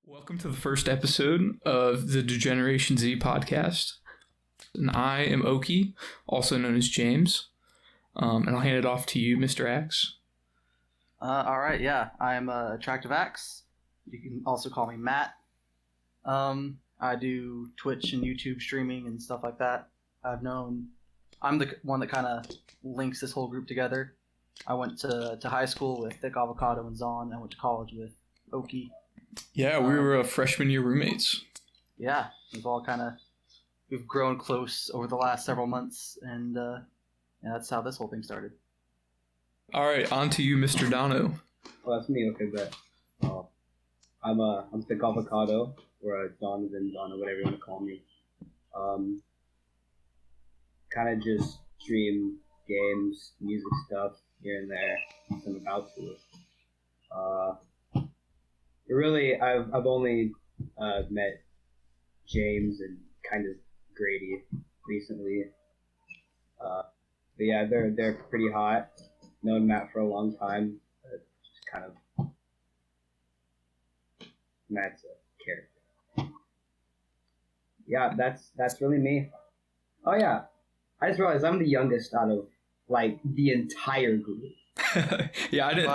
Welcome to the first episode of the Degeneration Z podcast. And I am Oki, also known as James. And I'll hand it off to you, Mr. Axe. All right, yeah. I'm Attractive Axe. You can also call me Matt. I do Twitch and YouTube streaming and stuff like that. I'm the one that kind of links this whole group together. I went to high school with Thick Avocado and Zon. I went to college with Oki. Yeah, we were freshman year roommates. Yeah, we've grown close over the last several months, and that's how this whole thing started. All right, on to you, Mr. Dono. Oh, that's me. Okay, bet. I'm Thick Avocado, or Donovan, Donna, whatever you want to call me. Kind of just stream games, music stuff here and there. I'm about to. Really, I've only met James and kind of Grady recently. But yeah, they're pretty hot. Known Matt for a long time. Just kind of Matt's a character. Yeah, that's really me. Oh yeah, I just realized I'm the youngest out of like the entire group. Yeah, I didn't.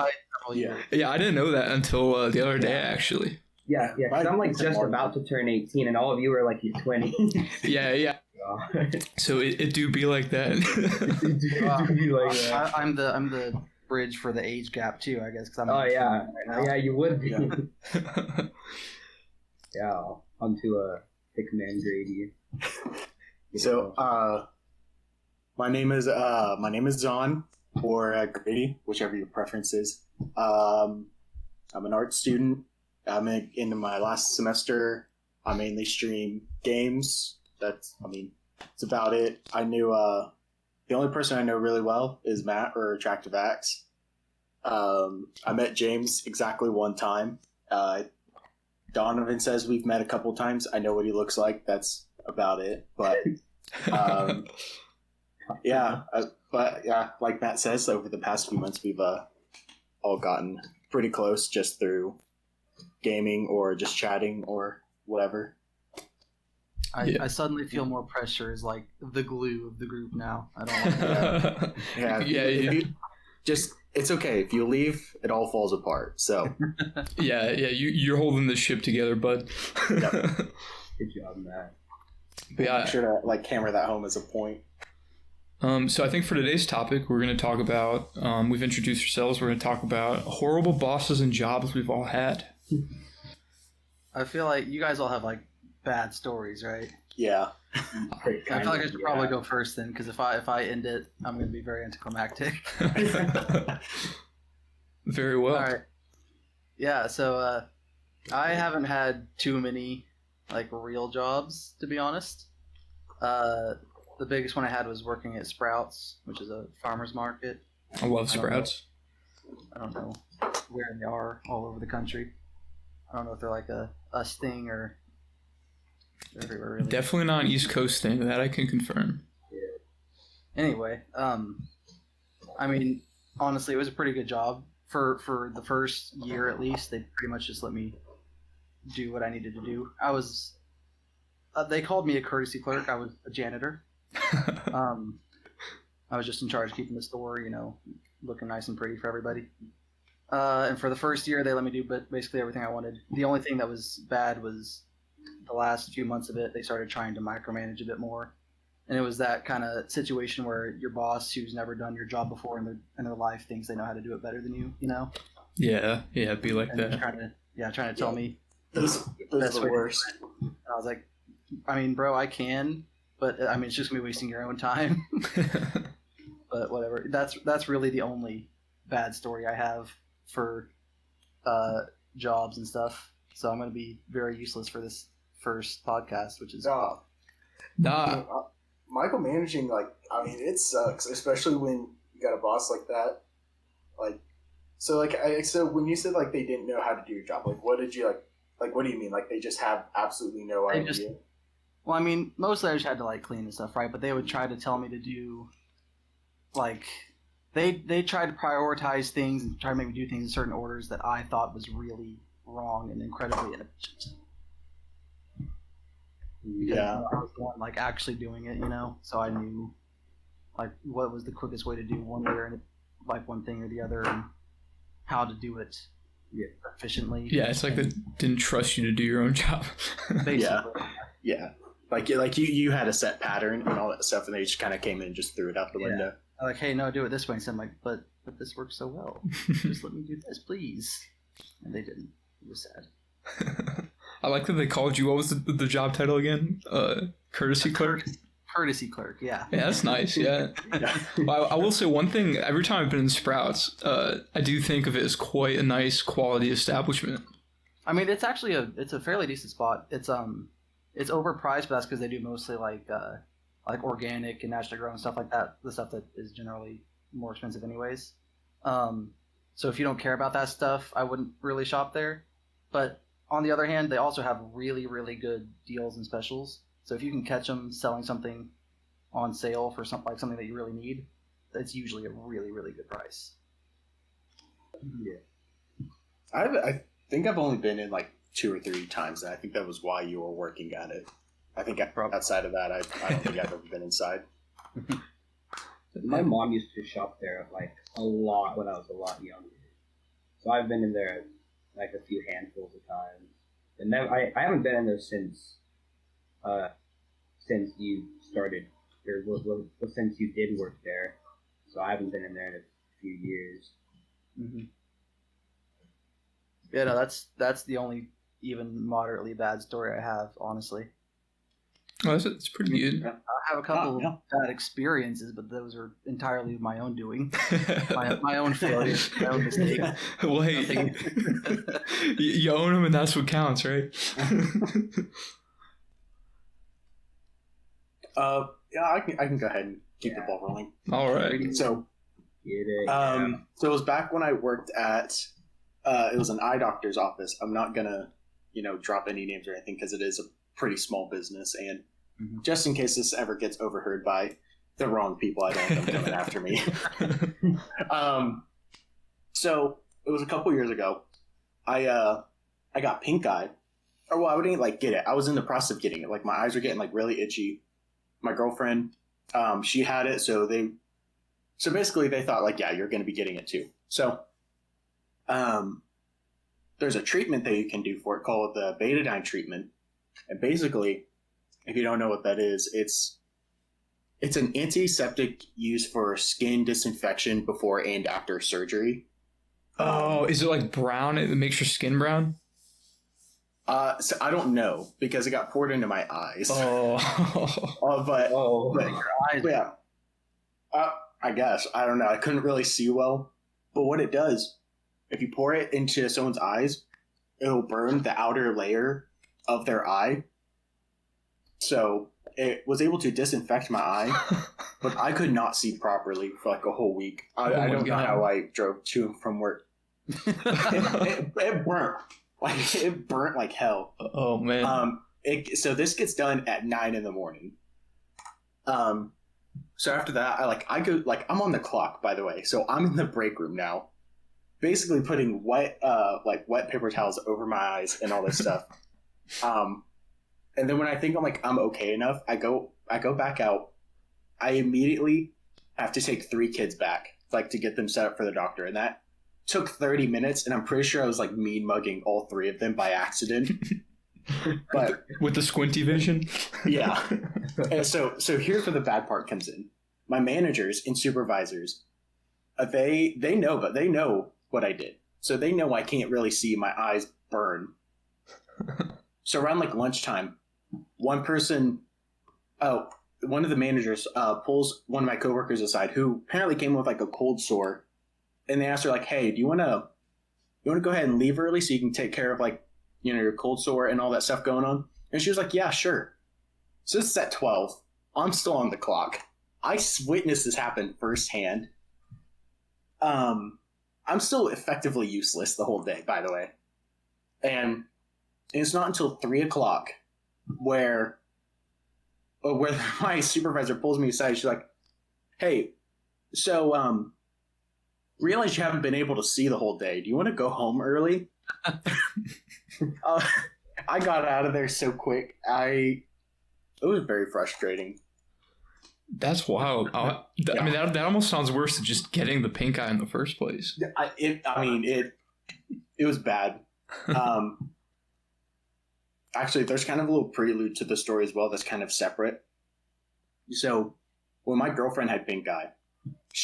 Yeah, I didn't know that until the other day, actually. Yeah, because I'm like just about to turn 18, and all of you are like your 20s. Yeah. So it do be like that. It do be like that. I'm the bridge for the age gap too, I guess. Cause Yeah, you would be. Yeah. Yeah, onto a thick man Grady. So, my name is Zon, or Grady, whichever your preference is. I'm an art student. I'm into my last semester. I mainly stream games. It's about it. I knew the only person I know really well is Matt, or Attractive Axe. I met James exactly one time. Donovan says we've met a couple times. I know what he looks like. That's about it. But like Matt says, over the past few months, we've all gotten pretty close just through gaming or just chatting or whatever. I suddenly feel more pressure as like the glue of the group now. I don't like that. Yeah. It's okay. If you leave, it all falls apart. So yeah, you're holding this ship together, bud. Yep. Good job, Matt. But yeah, I'm sure to hammer that home as a point. So I think for today's topic, we're going to talk about, we've introduced ourselves, we're going to talk about horrible bosses and jobs we've all had. I feel like you guys all have like bad stories, right? Yeah. I feel like I should probably go first then, because if I end it, I'm going to be very anticlimactic. Very well. All right. Yeah, so I haven't had too many like real jobs, to be honest. The biggest one I had was working at Sprouts, which is a farmer's market. I love Sprouts. I don't know where they are all over the country. I don't know if they're like a us thing or everywhere really. Definitely not an East Coast thing, that I can confirm. Anyway, honestly, it was a pretty good job. For the first year at least, they pretty much just let me do what I needed to do. They called me a courtesy clerk. I was a janitor. I was just in charge of keeping the store, looking nice and pretty for everybody. And for the first year, they let me do basically everything I wanted. The only thing that was bad was the last few months of it, they started trying to micromanage a bit more. And it was that kind of situation where your boss, who's never done your job before in their life, thinks they know how to do it better than you, Yeah, it'd be like that. Trying to tell me. Those are the worst. And I was like, bro, I can, but it's just gonna be wasting your own time. But whatever. That's really the only bad story I have for jobs and stuff. So I'm gonna be very useless for this first podcast, which is Nah. Micromanaging, it sucks, especially when you got a boss like that. So when you said they didn't know how to do your job, what did you what do you mean? They just have absolutely no idea? Mostly I just had to clean and stuff, right? But they would try to tell me to do they tried to prioritize things and try to make me do things in certain orders that I thought was really wrong and incredibly inefficient. Yeah. I was the one like actually doing it, so I knew like what was the quickest way to do one way or like one thing or the other, and how to do it efficiently. Yeah, it's like they didn't trust you to do your own job. Basically. Yeah. Like you had a set pattern and all that stuff, and they just kind of came in and just threw it out the window. I'm like, hey, no, do it this way. And so I'm like, but this works so well. Just let me do this, please. And they didn't. It was sad. I like that they called you. What was the job title again? Courtesy clerk. Courtesy clerk. Yeah. Yeah, that's nice. Yeah. Well, I will say one thing. Every time I've been in Sprouts, I do think of it as quite a nice quality establishment. I mean, it's actually it's a fairly decent spot. It's overpriced, but that's because they do mostly like organic and naturally grown stuff like that. The stuff that is generally more expensive anyways. So if you don't care about that stuff, I wouldn't really shop there. But on the other hand, they also have really, really good deals and specials. So if you can catch them selling something on sale for something that you really need, that's usually a really, really good price. Yeah. I think I've only been in like 2 or 3 times, and I think that was why you were working at it. I think outside of that, I don't think I've ever been inside. My mom used to shop there like a lot when I was a lot younger. So I've been in there like a few handfuls of times. And I haven't been in there since you started, or since you did work there. So I haven't been in there in a few years. Mm-hmm. Yeah, no, that's the only even moderately bad story I have, honestly. Oh, it's pretty good. I have a couple bad experiences, but those are entirely my own doing, my own failure, my own mistake. Well, hey, you own them, and that's what counts, right? Yeah, I can go ahead and keep the ball rolling. All right. So, so it was back when I worked at it was an eye doctor's office. I'm not gonna, drop any names or anything because it is a pretty small business, and just in case this ever gets overheard by the wrong people, I don't want them coming after me. So it was a couple years ago. I got pink eye, or well, I wouldn't get it. I was in the process of getting it. Like my eyes were getting really itchy. My girlfriend, she had it, so basically they thought yeah, you're going to be getting it too. So, there's a treatment that you can do for it called the betadine treatment, and basically, if you don't know what that is, it's an antiseptic used for skin disinfection before and after surgery. Oh, is it like brown? It makes your skin brown? So I don't know because it got poured into my eyes. Oh, but Your eyes. yeah. I guess I don't know. I couldn't really see well, but what it does, if you pour it into someone's eyes, it'll burn the outer layer of their eye. So it was able to disinfect my eye, but I could not see properly for a whole week. I don't know how I drove to and from work. It burnt. It burnt like hell. Oh man. So this gets done at 9 a.m. So after that, I go I'm on the clock, by the way. So I'm in the break room now, basically putting wet paper towels over my eyes and all this stuff. And then when I think I'm okay enough, I go back out. I immediately have to take 3 kids back, to get them set up for the doctor, and that took 30 minutes. And I'm pretty sure I was mean mugging all 3 of them by accident. But with the squinty vision. Yeah. And so here's where the bad part comes in. My managers and supervisors, they know what I did. So they know I can't really see my eyes burn. So around lunchtime, one of the managers pulls one of my coworkers aside who apparently came with a cold sore, and they asked her hey, do you want to go ahead and leave early so you can take care of your cold sore and all that stuff going on? And she was like, yeah, sure. So this is at 12. I'm still on the clock. I witnessed this happen firsthand. I'm still effectively useless the whole day, by the way. And it's not until 3 o'clock where my supervisor pulls me aside. She's like, hey, so realize you haven't been able to see the whole day. Do you want to go home early? I got out of there so quick. It was very frustrating. That's wild. I mean, that almost sounds worse than just getting the pink eye in the first place. It was bad. Actually, there's kind of a little prelude to the story as well that's kind of separate. So, when my girlfriend had pink eye,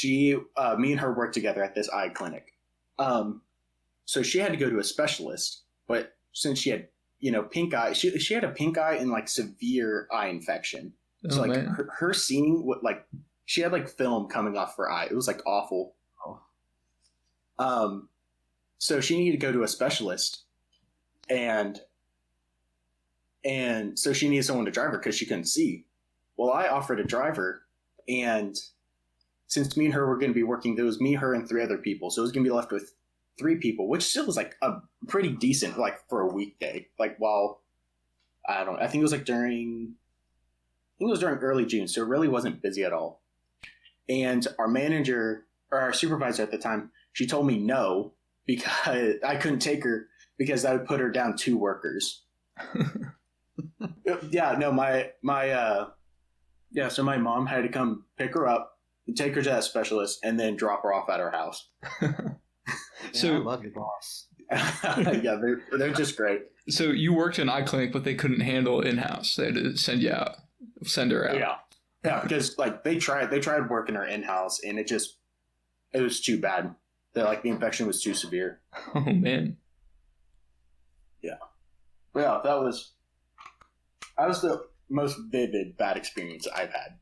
me and her worked together at this eye clinic. So she had to go to a specialist, but since she had, pink eye, she had a pink eye and like severe eye infection. So like her seeing what she had like film coming off her eye. It was like awful. So she needed to go to a specialist, and so she needed someone to drive her because she couldn't see. Well, I offered a driver, and since me and her were going to be working, there was me, her, and 3 other people. So it was going to be left with 3 people, which still was like a pretty decent, like for a weekday. Like I think it was during early June, so it really wasn't busy at all. And our manager, or our supervisor at the time, she told me no, because I couldn't take her because that would put her down 2 workers. So my mom had to come pick her up, take her to that specialist, and then drop her off at her house. So I love your boss. Yeah, they're just great. So you worked in an eye clinic, but they couldn't handle in-house. They had to send her out. Yeah, because they tried working her in-house, and it was too bad. The infection was too severe. Oh man. Yeah. But yeah, that was the most vivid bad experience I've had.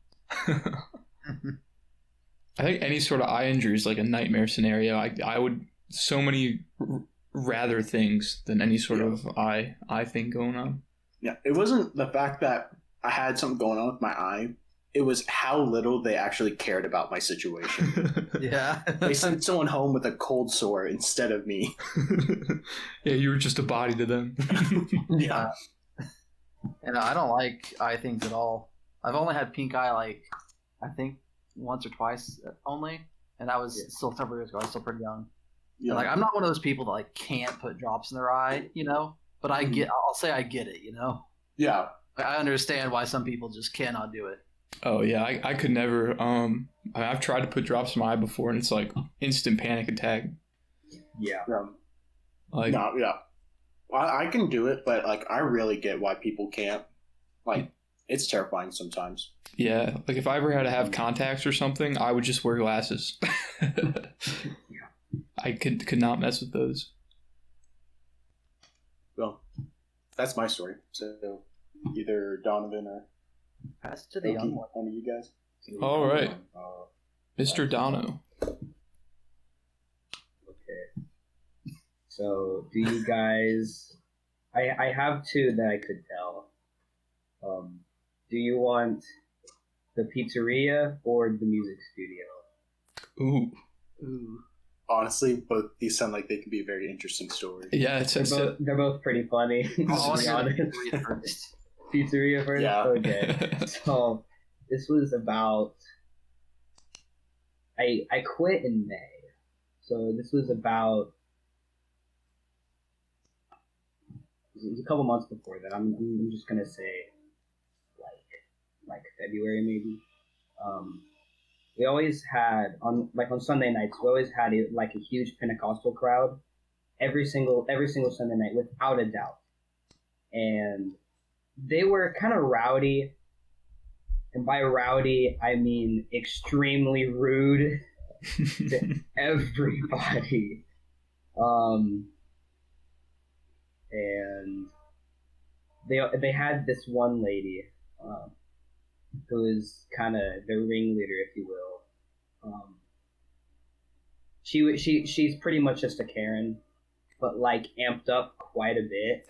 I think any sort of eye injury is like a nightmare scenario. I would so many rather things than any sort of eye thing going on. Yeah, it wasn't the fact that I had something going on with my eye. It was how little they actually cared about my situation. Yeah. They sent someone home with a cold sore instead of me. Yeah, you were just a body to them. Yeah. And I don't like eye things at all. I've only had pink eye I think once or twice only, and that was still several years ago. I was still pretty young. Yeah. And I'm not one of those people that can't put drops in their eye, but I'll say I get it, Yeah. I understand why some people just cannot do it. Oh yeah, I could never. I've tried to put drops in my eye before, and it's like instant panic attack. Yeah. I can do it, but I really get why people can't. It's terrifying sometimes. Yeah, if I ever had to have contacts or something, I would just wear glasses. I could not mess with those. Well, that's my story. So either Donovan or pass to the young one. One of you guys. All right, Mr. Dono. Okay. So, do you guys? I have 2 that I could tell. Do you want the pizzeria or the music studio? Ooh. Honestly, both these sound like they could be very interesting stories. Yeah, they're both pretty funny. I want to to be hear honest. the pizzeria first. Pizzeria first? Yeah. Okay. So, this was about... I quit in May. So, this was about... It was a couple months before that. I'm just going to say, like February maybe. We always had, on Sunday nights, we always had a huge Pentecostal crowd every single Sunday night, without a doubt. And they were kind of rowdy, and by rowdy I mean extremely rude to everybody. And they had this one lady who was kind of the ringleader, if you will. She's pretty much just a Karen, but amped up quite a bit.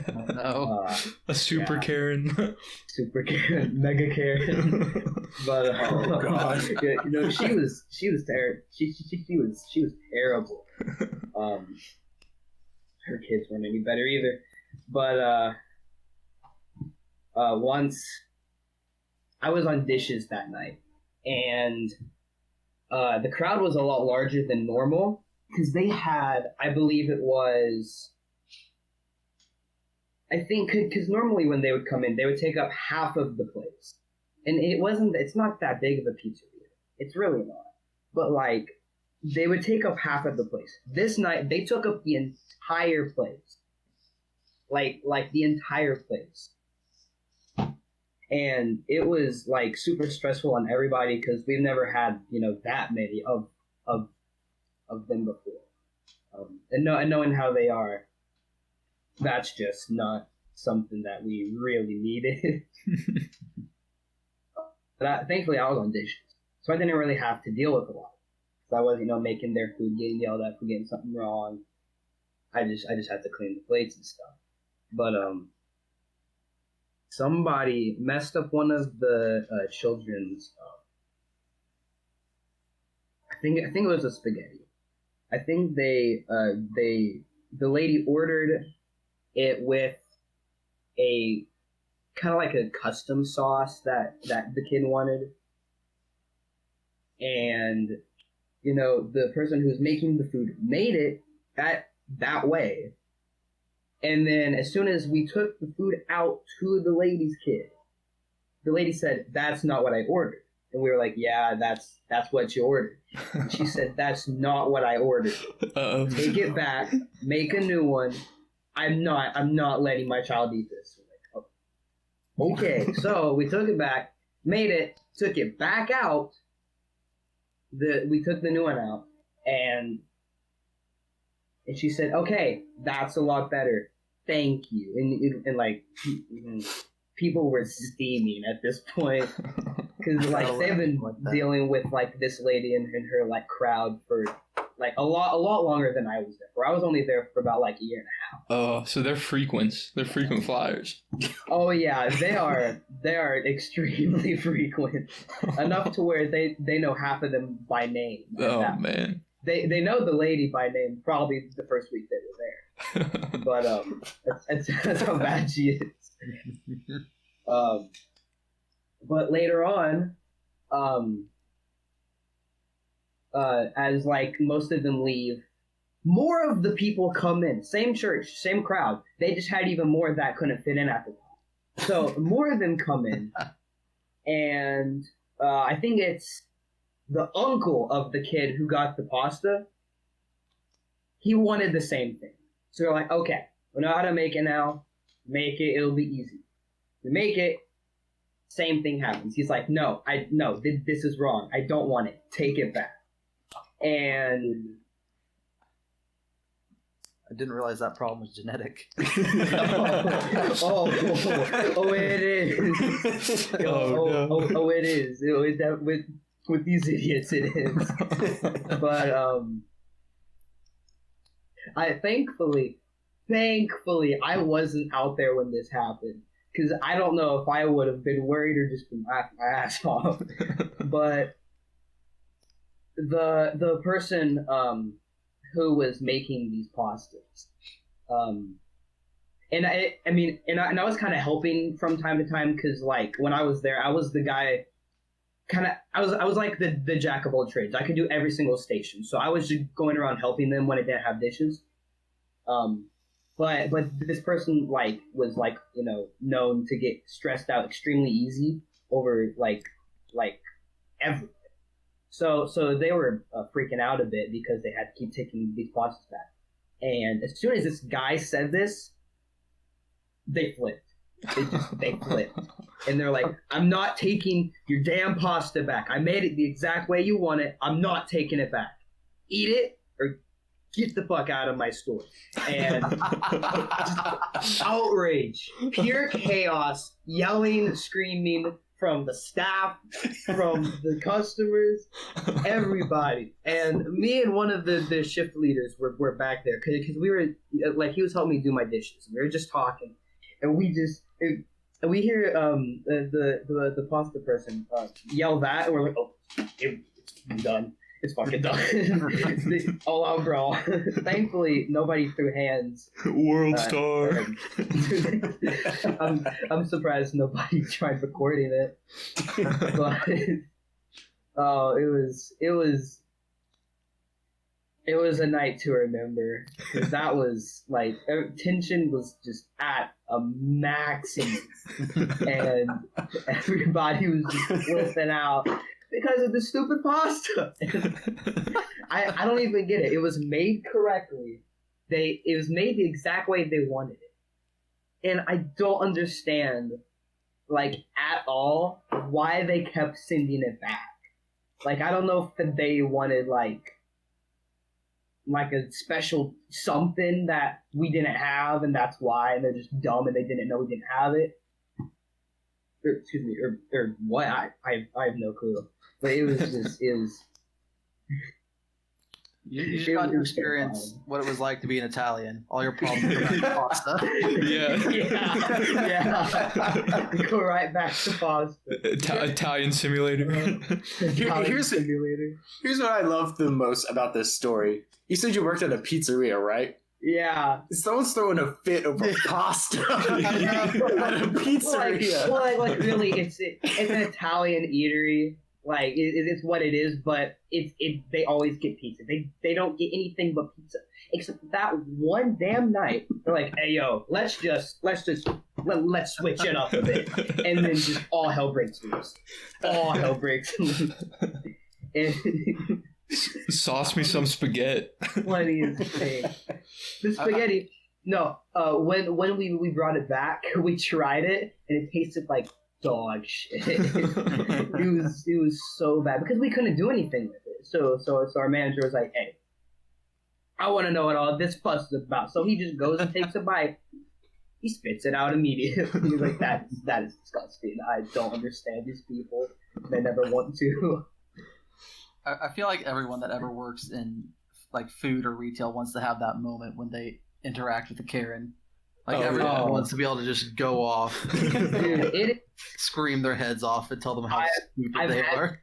Oh, no. A super Karen. Super Karen, mega Karen. But Oh god. she was terrible. She was terrible. Her kids weren't any better either. But once I was on dishes that night, and the crowd was a lot larger than normal because they had, I believe it was, I think, because normally when they would come in, they would take up half of the place. And it's not that big of a pizzeria. It's really not. But like, they would take up half of the place. This night, they took up the entire place. Like the entire place. And it was like super stressful on everybody because we've never had, that many of them before. And knowing how they are, that's just not something that we really needed. But thankfully, I was on dishes, so I didn't really have to deal with a lot. So I wasn't, making their food, getting yelled at for getting something wrong. I just had to clean the plates and stuff. But somebody messed up one of the children's. I think it was a spaghetti. I think the lady ordered it with a kind of like a custom sauce that the kid wanted, and the person who was making the food made it that way, and then as soon as we took the food out to the lady's kid, the lady said, "That's not what I ordered," and we were like, "Yeah, that's what you ordered." And she said, "That's not what I ordered. Uh-oh. Take it back, make a new one. I'm not letting my child eat this." We're like, oh. Okay, so we took it back, made it, took it back out. We took the new one out, and she said, "Okay, that's a lot better. Thank you." And like, people were steaming at this point because like they've been dealing with like this lady and her like crowd for like a lot longer than I was there for. I was only there for about like a year and a half. Oh, so they're frequents. They're frequent flyers. Oh yeah, they are extremely frequent. Enough to where they know half of them by name. Oh man. They know the lady by name probably the first week they were there. But that's how bad she is. But later on, as like most of them leave, more of the people come in. Same church, same crowd. They just had even more that couldn't fit in at the time. So more of them come in, and I think it's the uncle of the kid who got the pasta. He wanted the same thing. So they're like, "Okay, we know how to make it now. Make it. It'll be easy." We make it. Same thing happens. He's like, "No, this is wrong. I don't want it. Take it back." And I didn't realize that problem was genetic. oh, it is. Oh, it is. With these idiots, it is. But I thankfully, I wasn't out there when this happened, because I don't know if I would have been worried or just been laughing my ass off. But the person who was making these pastas, and I was kind of helping from time to time, because like when I was there, I was the guy. I was like the jack of all trades. I could do every single station, so I was just going around helping them when I didn't have dishes. But this person like was like known to get stressed out extremely easy over like everything. So they were freaking out a bit because they had to keep taking these pastas back. And as soon as this guy said this, they flipped. They flipped. And they're like, "I'm not taking your damn pasta back. I made it the exact way you want it. I'm not taking it back. Eat it or get the fuck out of my store." And just outrage, pure chaos, yelling, screaming from the staff, from the customers, everybody. And me and one of the shift leaders were back there because we were like, he was helping me do my dishes. We were just talking, and we hear the pasta person yell that, and we're like, "Oh, it's done. It's fucking done." All out brawl. Thankfully, nobody threw hands. World star. I'm surprised nobody tried recording it. Oh, it was a night to remember, because that was like tension was just at a maximum, and everybody was just flipping out because of the stupid pasta. I don't even get it. It was made correctly. It was made the exact way they wanted it, and I don't understand, like, at all why they kept sending it back. Like, I don't know if they wanted like a special something that we didn't have, and that's why, and they're just dumb and they didn't know we didn't have it. Or, excuse me, or what? I have no clue. But it was just, You just got to experience what it was like to be an Italian. All your problems are about pasta. Yeah. Go right back to pasta. Italian simulator. Here's what I love the most about this story. You said you worked at a pizzeria, right? Yeah. Someone's throwing a fit over pasta at a pizzeria. Like really, it's an Italian eatery. Like it's what it is, but they always get pizza. They don't get anything but pizza, except that one damn night. They're like, hey yo, let's switch it up a bit, and then just all hell breaks loose. All hell breaks loose. Sauce me some spaghetti. Funniest thing. The spaghetti. No, when we brought it back, we tried it and it tasted like dog shit. it was so bad because we couldn't do anything with it. So our manager was like, "Hey, I want to know what all this fuss is about." So he just goes and takes a bite. He spits it out immediately. He's like, "That is disgusting. I don't understand these people. They never want to." I feel like everyone that ever works in like food or retail wants to have that moment when they interact with a Karen. Like everyone wants to be able to just go off, Dude, scream their heads off, and tell them how stupid they are.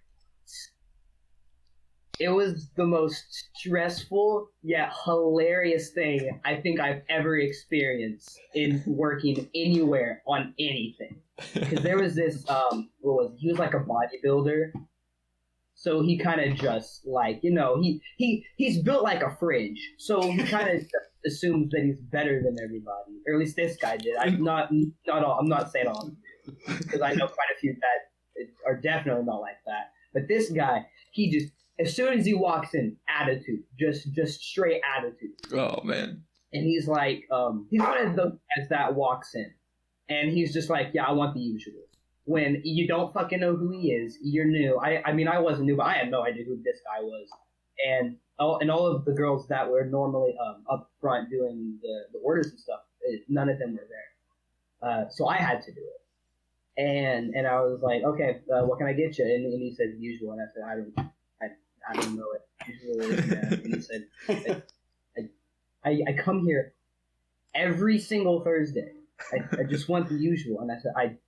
It was the most stressful yet hilarious thing I think I've ever experienced in working anywhere on anything. Because there was this, he was like a bodybuilder. So he kind of just like, he's built like a fridge. So he kind of assumes that he's better than everybody. Or at least this guy did. I'm not all, I'm not saying all, because I know quite a few that are definitely not like that. But this guy, he just, as soon as he walks in, attitude, just straight attitude. Oh man. And he's like, he's one of those guys that walks in, and he's just like, yeah, I want the usual. When you don't fucking know who he is, you're new. I mean, I wasn't new, but I had no idea who this guy was. And all of the girls that were normally up front doing the orders and stuff, none of them were there. So I had to do it. And I was like, okay, what can I get you? And he said, usual. And I said, I don't know it. Usually, and he said, I come here every single Thursday. I just want the usual. And I said,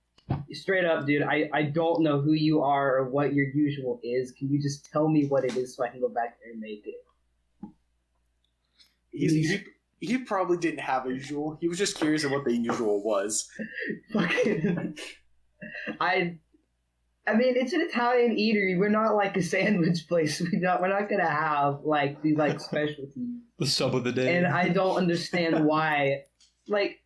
straight up, dude, I don't know who you are or what your usual is. Can you just tell me what it is so I can go back there and make it? He probably didn't have a usual. He was just curious of what the usual was. Fucking, I mean, it's an Italian eatery. We're not like a sandwich place. We're not gonna have like these like specialties. The sub of the day. And I don't understand why. Like,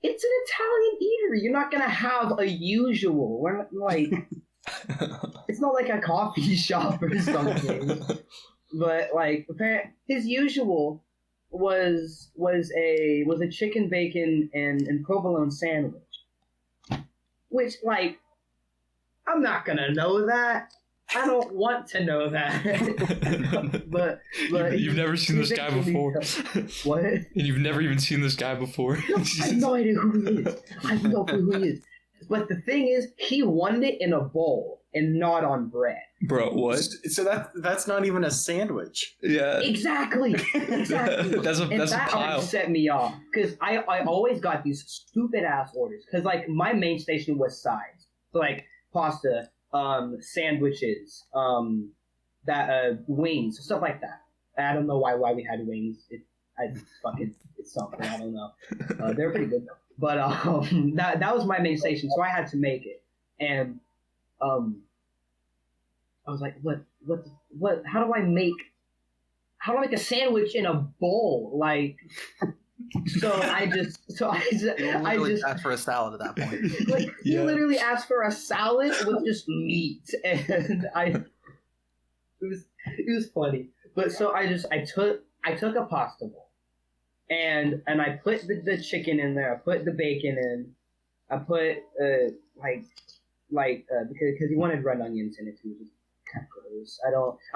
it's an Italian eatery. You're not gonna have a usual. We're not like. It's not like a coffee shop or something. But like, his usual was a chicken bacon and provolone sandwich, which like. I'm not gonna know that. I don't want to know that. but you've never seen this guy before. What? And you've never even seen this guy before. No, I have no idea who he is. I have no clue who he is. But the thing is, he wanted it in a bowl and not on bread. Bro, what? So that's not even a sandwich. Yeah. Exactly. That's a pile. Always set me off because I always got these stupid ass orders because like my main station was sides. So like. Pasta, sandwiches, wings, stuff like that. I don't know why we had wings. It's something. I don't know. They're pretty good though. But that was my main station, so I had to make it. And was like, what, how do I make a sandwich in a bowl? Like, I just asked for a salad at that point. Like, he literally asked for a salad with just meat, and it was funny. But so I took a pasta bowl, and I put the chicken in there. I put the bacon in. I put because he wanted red onions in it too, which is kind of gross. I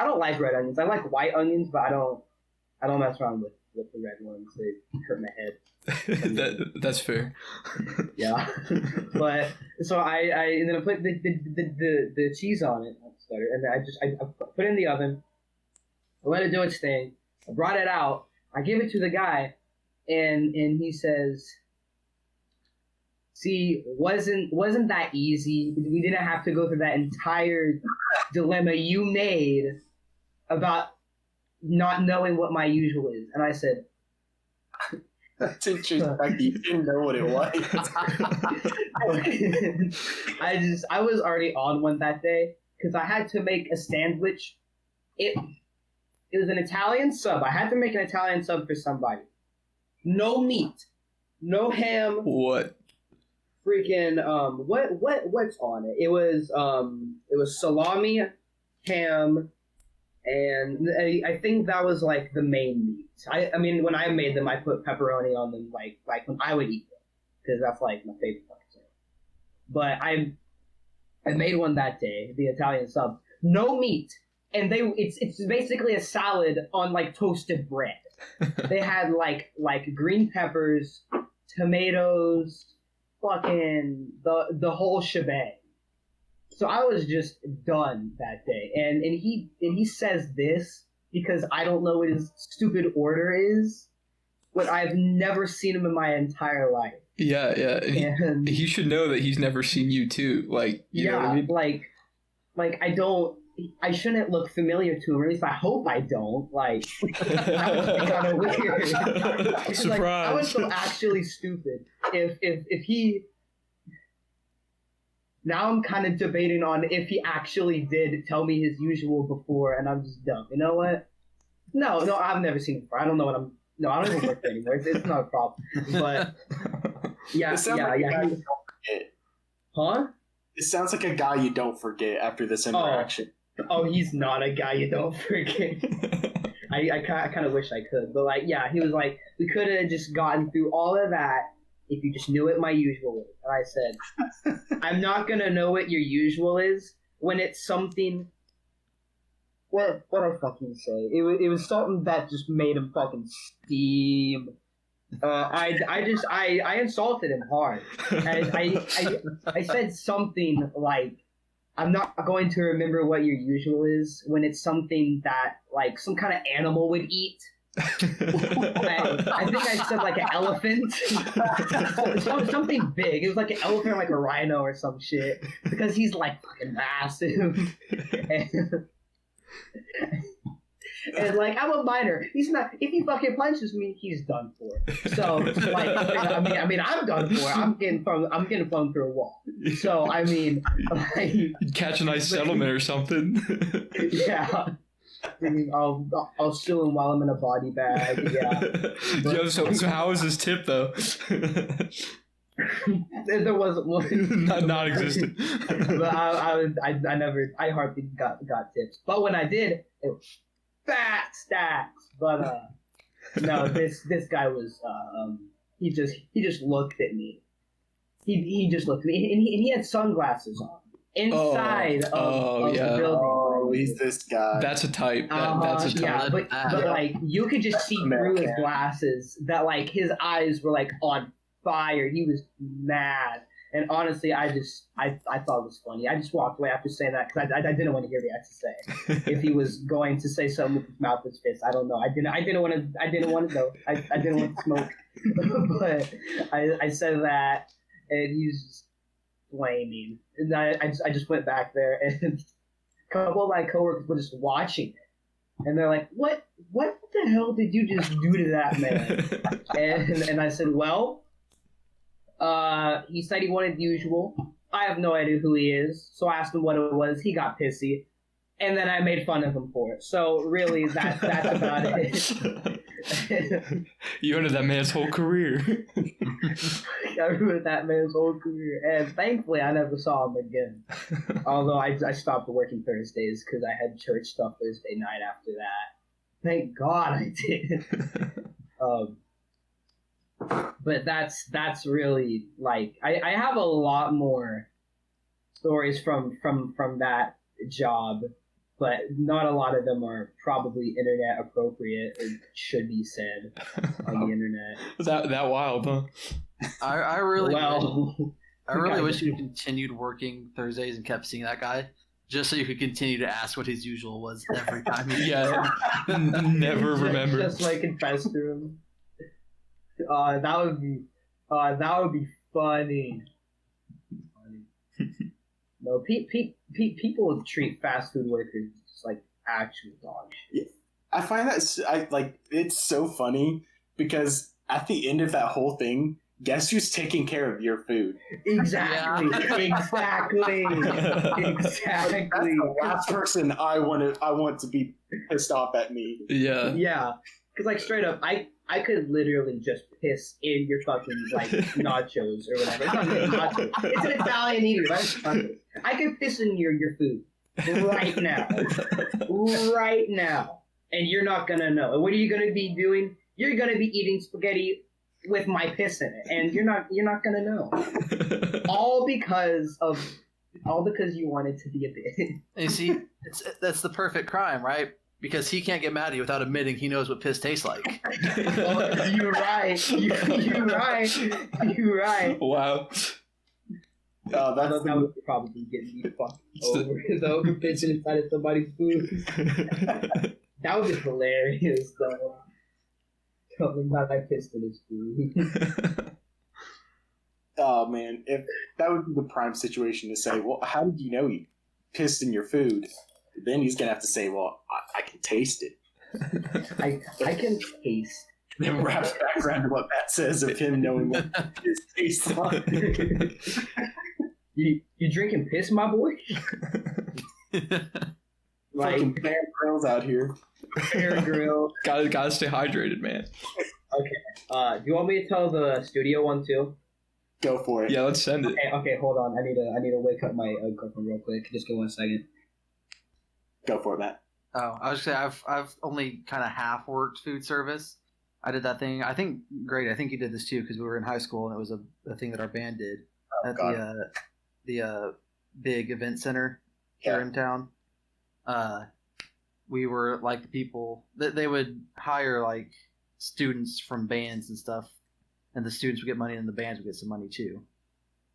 don't like red onions. I like white onions, but I don't mess around with the red ones. They hurt my head. That's fair. Yeah, but so and then I put the cheese on it, and then I put it in the oven. I let it do its thing. I brought it out. I give it to the guy, and he says, "See, wasn't that easy? We didn't have to go through that entire dilemma you made about not knowing what my usual is." And I said, "That's interesting. You didn't know what it was." I was already on one that day because I had to make a sandwich. It was an Italian sub. I had to make an Italian sub for somebody. No meat, no ham. What? Freaking what's on it? It was salami, ham, and I think that was like the main meat. I mean, when I made them, I put pepperoni on them, like when I would eat them, because that's like my favorite fucking thing. But I made one that day, the Italian sub, no meat, and it's basically a salad on like toasted bread. They had like green peppers, tomatoes, fucking the whole shebang. So I was just done that day, and he says this because I don't know what his stupid order is, but I've never seen him in my entire life. Yeah. And he should know that he's never seen you too. Like, you know what I mean? Like I shouldn't look familiar to him, or at least I hope I don't. Like, that would be kind of weird. Surprise! Like, I was so actually stupid. If he, now I'm kind of debating on if he actually did tell me his usual before, and I'm just dumb. You know what? No, I've never seen him before. I don't know what I'm. No, I don't even work there anymore. It's not a problem. But yeah. Huh? It sounds like a guy you don't forget after this interaction. Oh, he's not a guy you don't forget. I kind of wish I could, but like, yeah, he was like, we could have just gotten through all of that if you just knew what my usual is. And I said, I'm not gonna know what your usual is when it's something. What I fucking say? It was something that just made him fucking steam. I insulted him hard. I said something like, I'm not going to remember what your usual is when it's something that like some kind of animal would eat. I think I said like an elephant. Something big. It was like an elephant, like a rhino or some shit, because he's like fucking massive. And like, I'm a minor. He's not. If he fucking punches me, he's done for. So like, I mean, I'm done for. I'm getting flown through a wall. So I mean, like, you'd catch a nice settlement or something. Yeah. I mean, I'll sue him while I'm in a body bag. Yeah. Yo, so how was his tip though? There wasn't one. Non-existent. But I hardly got tips. But when I did, it was fat stacks. But no, this guy was he just looked at me. He just looked at me, and he had sunglasses on inside of the building. Oh, he's this guy. That's a type. That's a type. Yeah, but like you could just see through his glasses that like his eyes were like on fire. He was mad, and honestly, I thought it was funny. I just walked away after saying that because I didn't want to hear what he had to say. If he was going to say something with his mouth with his fist, I don't know. I didn't want to know. I didn't want to smoke, but I said that, and he's just flaming. And I just went back there, and a couple of my coworkers were just watching it. And they're like, what the hell did you just do to that man? And I said, well, he said he wanted the usual. I have no idea who he is. So I asked him what it was. He got pissy. and then I made fun of him for it. So really, that's about it. You ended that man's whole career. I ruined that man's whole career, and thankfully, I never saw him again. Although I stopped working Thursdays because I had church stuff Thursday night after that. Thank God I did. But that's really like I have a lot more stories from that job, but not a lot of them are probably internet appropriate or should be said on the internet. that wild, huh? I really Well, wish you continued working Thursdays and kept seeing that guy, just so you could continue to ask what his usual was every time. Yeah, never remember. Just like confess to him. That would be funny. No, people treat fast food workers just like actual dog shit. I find that it's so funny because at the end of that whole thing, guess who's taking care of your food? Exactly. Exactly. Exactly. That's the last person I want to be pissed off at me. Yeah. Yeah. Because like straight up, I could literally just piss in your fucking like nachos or whatever. It's not even nachos. It's an Italian eater. Right? I could piss in your food right now, right now, and you're not gonna know. And what are you gonna be doing? You're gonna be eating spaghetti with my piss in it, and you're not gonna know. all because you wanted to be a bitch. And you see, that's the perfect crime, right? Because he can't get mad at you without admitting he knows what piss tastes like. Oh, you're right. You're right. You're right. Wow. That would probably get me fucked over though, pissing inside of somebody's food. That would be hilarious though. Tell him that I pissed in his food. Oh man, if that would be the prime situation to say, well, how did you know you pissed in your food? Then he's gonna have to say, well, I can taste it. I can taste. Then wraps back around to what Matt says of him knowing what his tastes like. You drinking piss, my boy? Like Fucking Bear Grylls out here. Bear Grill. Gotta stay hydrated, man. Okay. Do you want me to tell the studio one too? Go for it. Yeah, let's send it. Okay. Hold on. I need to wake up my girlfriend real quick. Just give 1 second. Go for it, Matt. Oh, I was just saying, I've only kind of half worked food service. I did that thing. I think you did this too because we were in high school and it was a thing that our band did at the big event center here in town. We were like the people that they would hire like students from bands and stuff, and the students would get money and the bands would get some money too,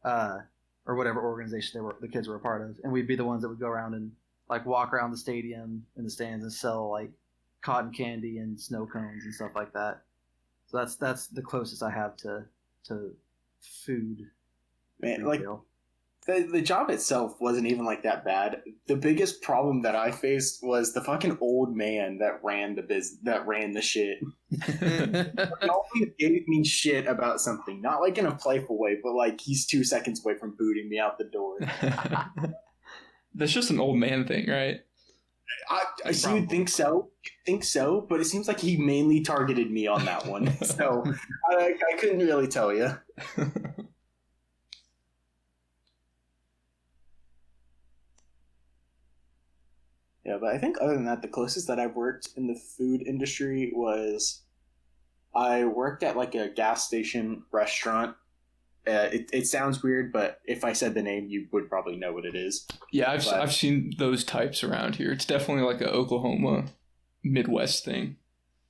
or whatever organization the kids were a part of, and we'd be the ones that would go around and like walk around the stadium in the stands and sell like cotton candy and snow cones and stuff like that. So that's the closest I have to food. Man, like the job itself wasn't even like that bad. The biggest problem that I faced was the fucking old man that ran the shit. He always gave me shit about something, not like in a playful way, but like he's 2 seconds away from booting me out the door. That's just an old man thing, right? I see. You'd think so, but it seems like he mainly targeted me on that one. So I couldn't really tell you. Yeah, but I think other than that, the closest that I've worked in the food industry was I worked at like a gas station restaurant. It sounds weird, but if I said the name, you would probably know what it is. Yeah, I've seen those types around here. It's definitely like a Oklahoma Midwest thing.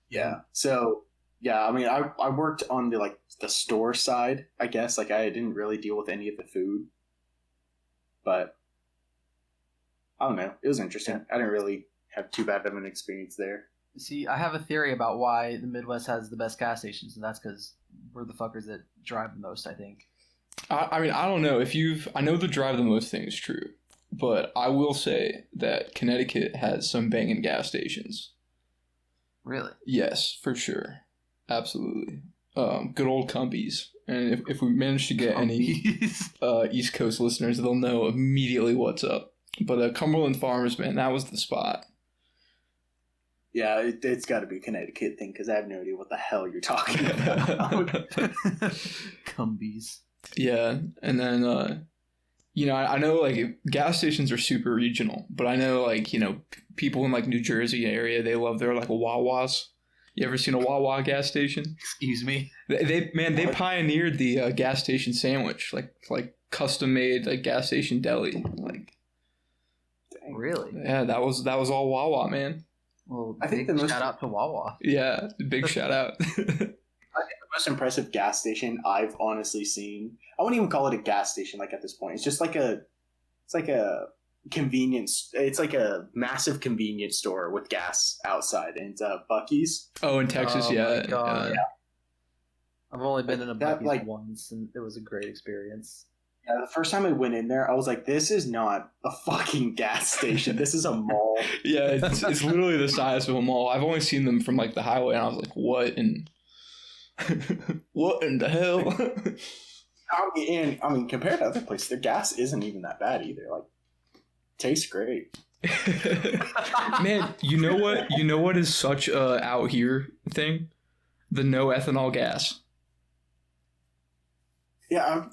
Yeah. So yeah, I mean, I worked on the store side, I guess. Like I didn't really deal with any of the food, but I don't know. It was interesting. I didn't really have too bad of an experience there. See, I have a theory about why the Midwest has the best gas stations, and that's because we're the fuckers that drive the most, I think. I mean, I don't know. I know the drive the most thing is true, but I will say that Connecticut has some banging gas stations. Really? Yes, for sure. Absolutely. Good old Cumbies. And if we manage to get any East Coast listeners, they'll know immediately what's up. But Cumberland Farms, man, that was the spot. Yeah, it's got to be a Connecticut thing because I have no idea what the hell you're talking about. Cumbies. Yeah, and then I know like gas stations are super regional, but I know like people in like New Jersey area, they love their like Wawas. You ever seen a Wawa gas station? Excuse me. They pioneered the gas station sandwich, like custom made like gas station deli. Like, Really? yeah, that was all Wawa, man. Well, I think shout out to Wawa. Yeah, big shout out. I think the most impressive gas station I've honestly seen. I wouldn't even call it a gas station. Like at this point, it's just like a convenience. It's like a massive convenience store with gas outside, and Buc-ee's. Oh, in Texas, Oh yeah. my God. I've only been in a That, Buc-ee's like- once, and it was a great experience. Yeah, the first time I went in there, I was like, "This is not a fucking gas station. This is a mall." Yeah, it's literally the size of a mall. I've only seen them from like the highway, and I was like, "What in, what in the hell?" I mean, compared to other places, their gas isn't even that bad either. Like, tastes great. Man, you know what? You know what is such a out here thing? The no ethanol gas. Yeah,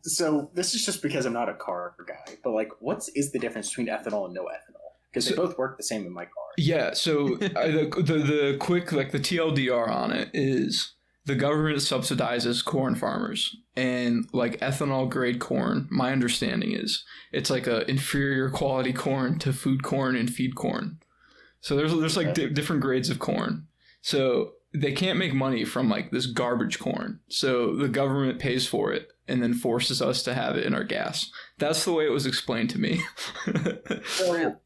so this is just because I'm not a car guy, but like, what is the difference between ethanol and no ethanol? Because they both work the same in my car. Yeah, so the quick, like the TLDR on it is the government subsidizes corn farmers, and like ethanol grade corn, my understanding is it's like a inferior quality corn to food corn and feed corn. So there's like different grades of corn. So they can't make money from like this garbage corn. So the government pays for it and then forces us to have it in our gas. That's the way it was explained to me. So,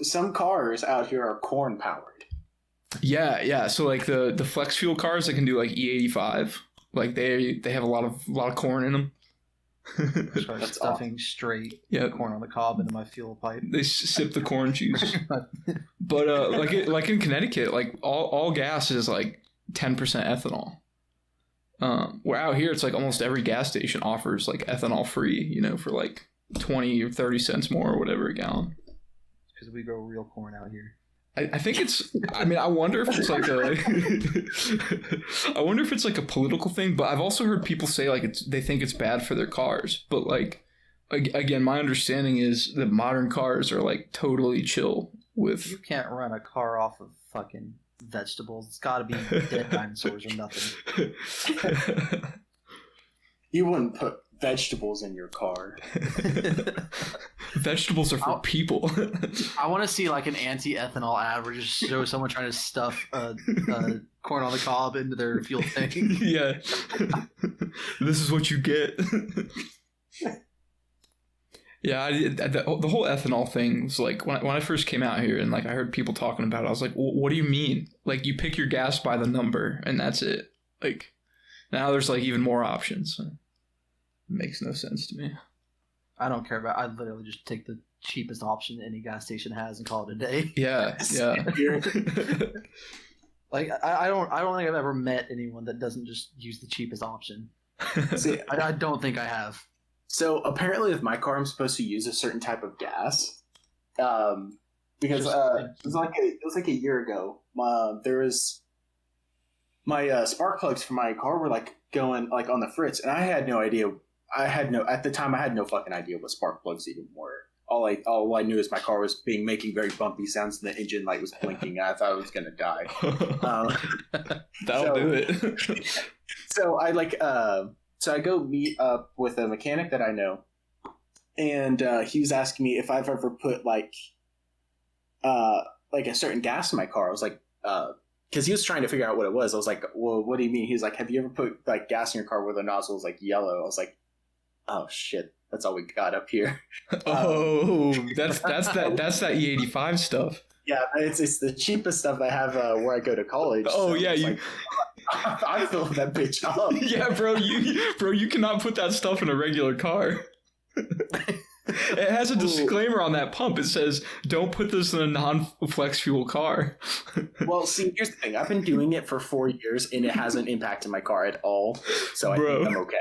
some cars out here are corn powered. Yeah. So like the flex fuel cars that can do like E85, like they have a lot of corn in them. Start That's stuffing straight Yeah. corn on the cob into my fuel pipe. They sip the corn juice. But like in Connecticut, like all gas is like 10% ethanol. Where out here it's like almost every gas station offers like ethanol free, for like 20 or 30 cents more or whatever a gallon. Because we grow real corn out here. I think I wonder if it's like a political thing, but I've also heard people say like they think it's bad for their cars. But like, again, my understanding is that modern cars are like totally chill with. You can't run a car off of fucking vegetables. It's got to be dead dinosaurs or nothing. You wouldn't put vegetables in your car. Vegetables are for people. I want to see like an anti-ethanol ad where just show someone trying to stuff corn on the cob into their fuel tank. Yeah. This is what you get. Yeah, the whole ethanol thing was like when I first came out here and like I heard people talking about it, I was like, what do you mean? Like you pick your gas by the number and that's it. Like now there's like even more options. It makes no sense to me. I don't care about. I literally just take the cheapest option any gas station has and call it a day. Yeah. Like I don't think I've ever met anyone that doesn't just use the cheapest option. See, I don't think I have. so apparently with my car, I'm supposed to use a certain type of gas. Because it was like a year ago. There was my spark plugs for my car were like going like on the fritz, and I had no idea. At the time I had no fucking idea what spark plugs even were. All I knew is my car was making very bumpy sounds, and the engine light was blinking. And I thought I was gonna die. That'll do it. So I go meet up with a mechanic that I know, and he was asking me if I've ever put like a certain gas in my car. I was like, because he was trying to figure out what it was. I was like, well, what do you mean? He's like, have you ever put like gas in your car where the nozzle is like yellow? I was like, oh shit, that's all we got up here. Oh, that's that E85 stuff. Yeah, it's the cheapest stuff I have where I go to college. Oh so yeah, like, I fill that bitch up. Yeah, bro, you cannot put that stuff in a regular car. It has a disclaimer on that pump. It says, "Don't put this in a non-flex fuel car." Well, see, here's the thing. I've been doing it for 4 years, and it hasn't impacted my car at all. So I think I'm okay.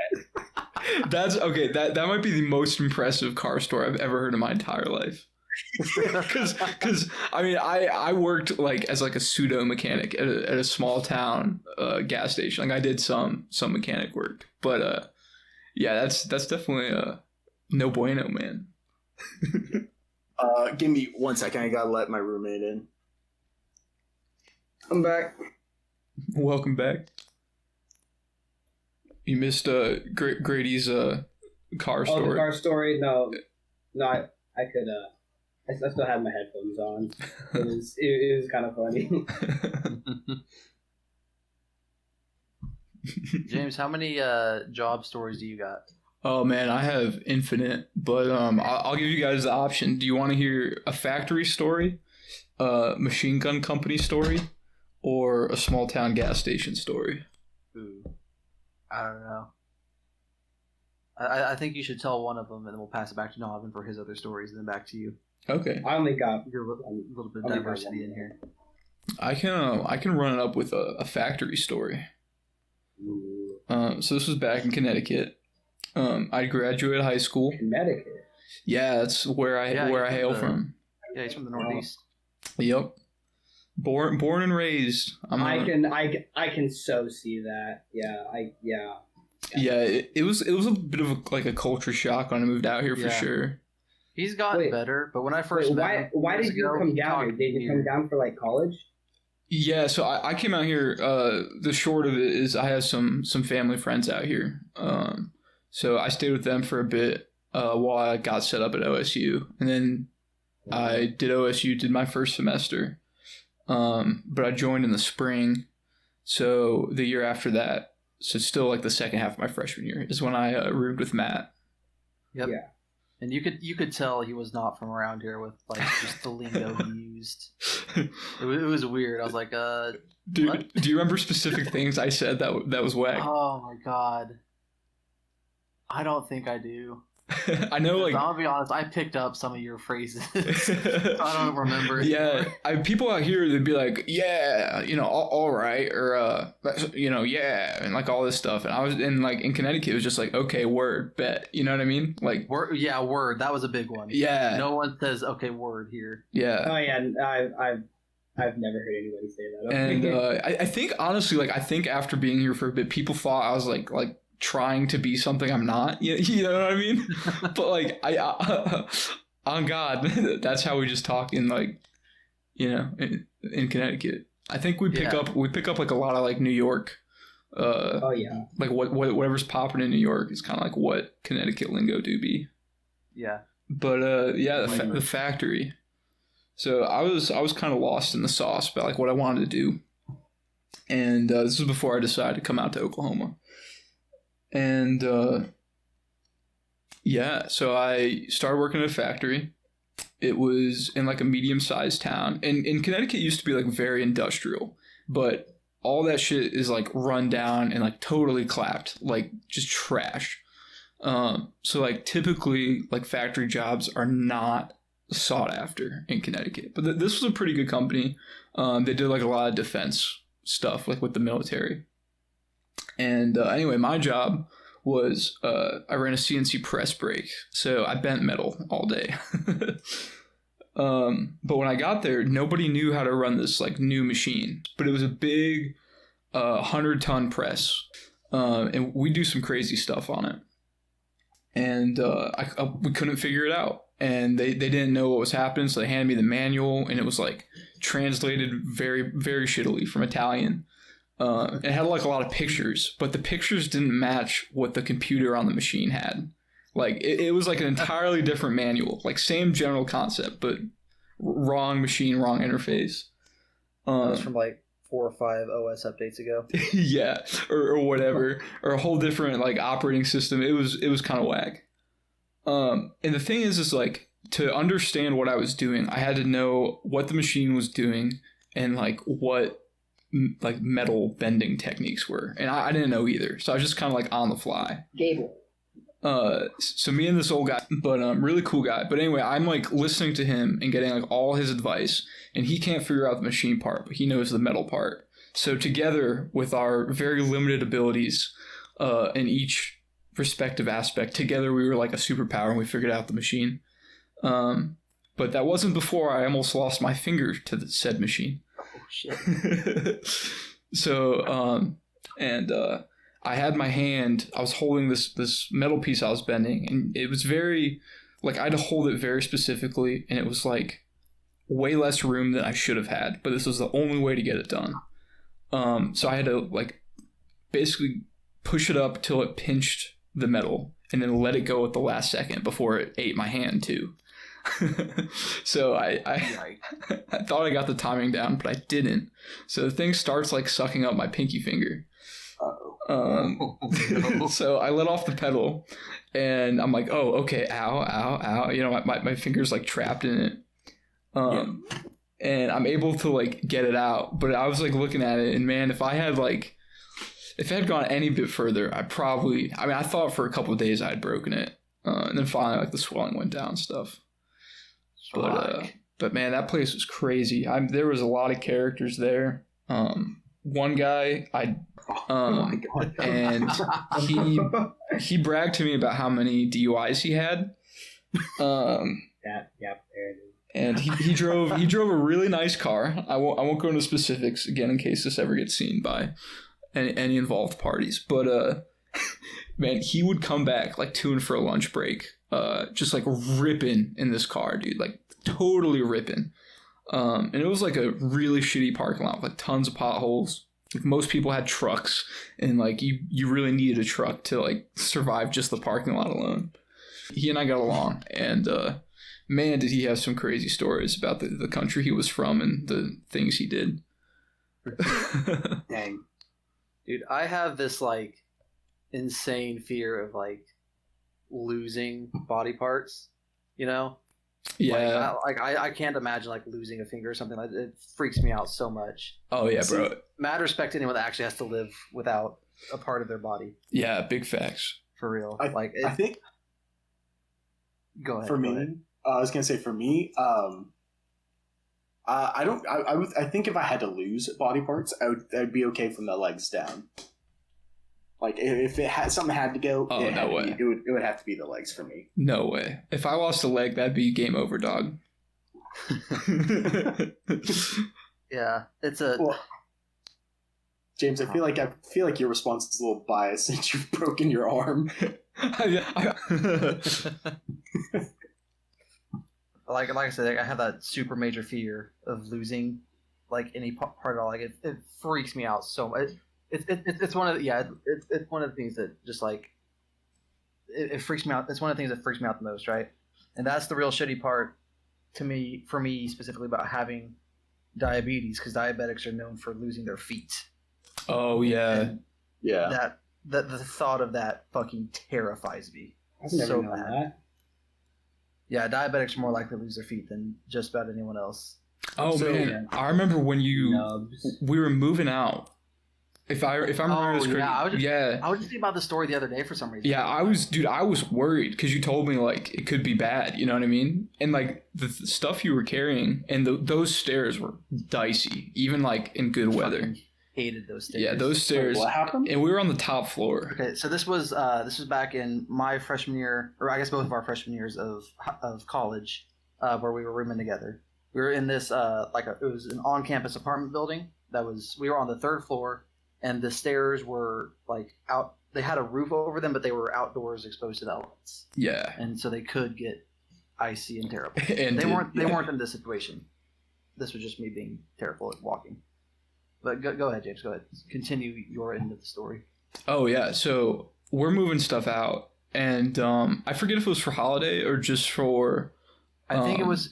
That's okay. That might be the most impressive car story I've ever heard in my entire life. Because I mean, I worked like as like a pseudo mechanic at a small town gas station. Like I did some mechanic work, but yeah, that's definitely no bueno, man. Give me 1 second. I gotta let my roommate in. I'm back. Welcome back. You missed Grady's car story. Oh, the car story? No, I could. I still had my headphones on. It was kind of funny. James, how many job stories do you got? Oh man, I have infinite, but I'll give you guys the option. Do you want to hear a factory story, a machine gun company story, or a small town gas station story? Ooh, I don't know. I think you should tell one of them, and then we'll pass it back to Donovan for his other stories, and then back to you. Okay. I only got You're a little bit of diversity in here. I can run it up with a factory story. So this was back in Connecticut. I graduated high school. Connecticut. Yeah, that's where I hail from. Yeah, he's from the Northeast. Yep. Born and raised. I can so see that. Yeah. Yeah, it was a bit of a culture shock when I moved out here for sure. He's gotten better, but when I first met him, why did you come down here? Did you come down for like college? Yeah, so I came out here. The short of it is I have some family friends out here. So I stayed with them for a bit while I got set up at OSU, and then I did OSU, did my first semester. But I joined in the spring, so the year after that, so still like the second half of my freshman year is when I roomed with Matt. Yep. Yeah. And you could tell he was not from around here with like just the lingo he used. It was weird. I was like, Dude, what? Do you remember specific things I said that was whack? Oh my god. I don't think I do. I know, like, I'll be honest, I picked up some of your phrases. I don't remember it. Yeah, people out here, they'd be like, yeah, all right, or yeah, and like all this stuff. And I was in Connecticut, it was just like, okay, word, bet. You know what I mean? Like, word, yeah, word. That was a big one. Yeah. No one says okay, word here. Yeah. Oh yeah, I've never heard anybody say that. And I think honestly, like, I think after being here for a bit, people thought I was like trying to be something I'm not. You know what I mean? But like I on God, that's how we just talk in like, in Connecticut. I think we pick up like a lot of like New York. Oh yeah. Like whatever's popping in New York is kind of like what Connecticut lingo do be. Yeah. But the factory. So I was kind of lost in the sauce about like what I wanted to do, and this was before I decided to come out to Oklahoma. And so I started working at a factory. It was in like a medium-sized town, and in Connecticut used to be like very industrial, but all that shit is like run down and like totally clapped, like just trash. So like typically like factory jobs are not sought after in Connecticut, but this was a pretty good company. They did like a lot of defense stuff, like with the military. And anyway, my job was I ran a CNC press brake, so I bent metal all day. But when I got there, nobody knew how to run this like new machine. But it was a big 100-ton press, and we do some crazy stuff on it. And we couldn't figure it out, and they didn't know what was happening, so they handed me the manual, and it was like translated very, very shittily from Italian. It had like a lot of pictures, but the pictures didn't match what the computer on the machine had. Like it was like an entirely different manual, like same general concept, but wrong machine, wrong interface. That was from like 4 or 5 OS updates ago. Yeah, or whatever, or a whole different like operating system. It was kind of whack. And the thing is like to understand what I was doing, I had to know what the machine was doing and like what like metal bending techniques were, and I didn't know either, so I was just kind of like on the fly. Gable. So me and this old guy, but really cool guy. But anyway, I'm like listening to him and getting like all his advice, and he can't figure out the machine part, but he knows the metal part. So together with our very limited abilities, and each respective aspect. Together we were like a superpower and we figured out the machine. But that wasn't before I almost lost my finger to the said machine. Oh shit. So I had my hand, I was holding this metal piece I was bending, and it was very, like, I had to hold it very specifically, and it was like way less room than I should have had, but this was the only way to get it done. So I had to like basically push it up till it pinched the metal and then let it go at the last second before it ate my hand too. So I thought I got the timing down, but I didn't. So the thing starts like sucking up my pinky finger. So I let off the pedal and I'm like, oh, okay, ow. You know, my finger's like trapped in it. And I'm able to like get it out, but I was like looking at it and man, if it had gone any bit further, I thought for a couple of days I had broken it. And then finally like the swelling went down and stuff. But man, that place was crazy. There was a lot of characters there. One guy, Oh my god! and he bragged to me about how many DUIs he had. Yeah, there it is. And he drove a really nice car. I won't go into specifics again in case this ever gets seen by any involved parties. But man, he would come back like to and for a lunch break, just like ripping in this car, dude, like totally ripping. And it was like a really shitty parking lot with like tons of potholes. Like most people had trucks, and like you really needed a truck to like survive just the parking lot alone. He and I got along, and man, did he have some crazy stories about the country he was from and the things he did. Dang. Dude, I have this like insane fear of like losing body parts, you know? Yeah. I can't imagine like losing a finger or something like that. It freaks me out so much. Oh yeah, bro. Mad respect to anyone that actually has to live without a part of their body. Yeah, big facts. For real. I think go ahead. For me, I was gonna say for me, I think if I had to lose body parts, I'd be okay from the legs down. Like if something had to go, no way. It would have to be the legs for me. No way. If I lost a leg, that'd be game over, dog. Yeah, it's a. Well, James, I feel like your response is a little biased since you've broken your arm. Like I said, I have that super major fear of losing like any part at all. Like it freaks me out so much. It's one of the, it's one of the things that just like it freaks me out. It's one of the things that freaks me out the most, right? And that's the real shitty part for me specifically about having diabetes, because diabetics are known for losing their feet. Oh yeah, and yeah. That the thought of that fucking terrifies me. I've never so known bad. that. Yeah, diabetics are more likely to lose their feet than just about anyone else. Oh So, man, I remember when Nubs. we were moving out. If I remember this correctly, I was just thinking about the story the other day for some reason. Yeah, I was worried because you told me like it could be bad. You know what I mean? And like the stuff you were carrying, and those stairs were dicey, even like in good weather. Fucking hated those stairs. Yeah, those stairs. What happened? And we were on the top floor. Okay, so this was back in my freshman year, or I guess both of our freshman years of college, where we were rooming together. We were in this it was an on-campus apartment building we were on the third floor, and the stairs were like out. They had a roof over them, but they were outdoors, exposed to the elements. Yeah, and so they could get icy and terrible. and They weren't in this situation. This was just me being terrible at walking. But go ahead, James. Go ahead. Continue your end of the story. Oh yeah, so we're moving stuff out, and I forget if it was for holiday or just for. I think it was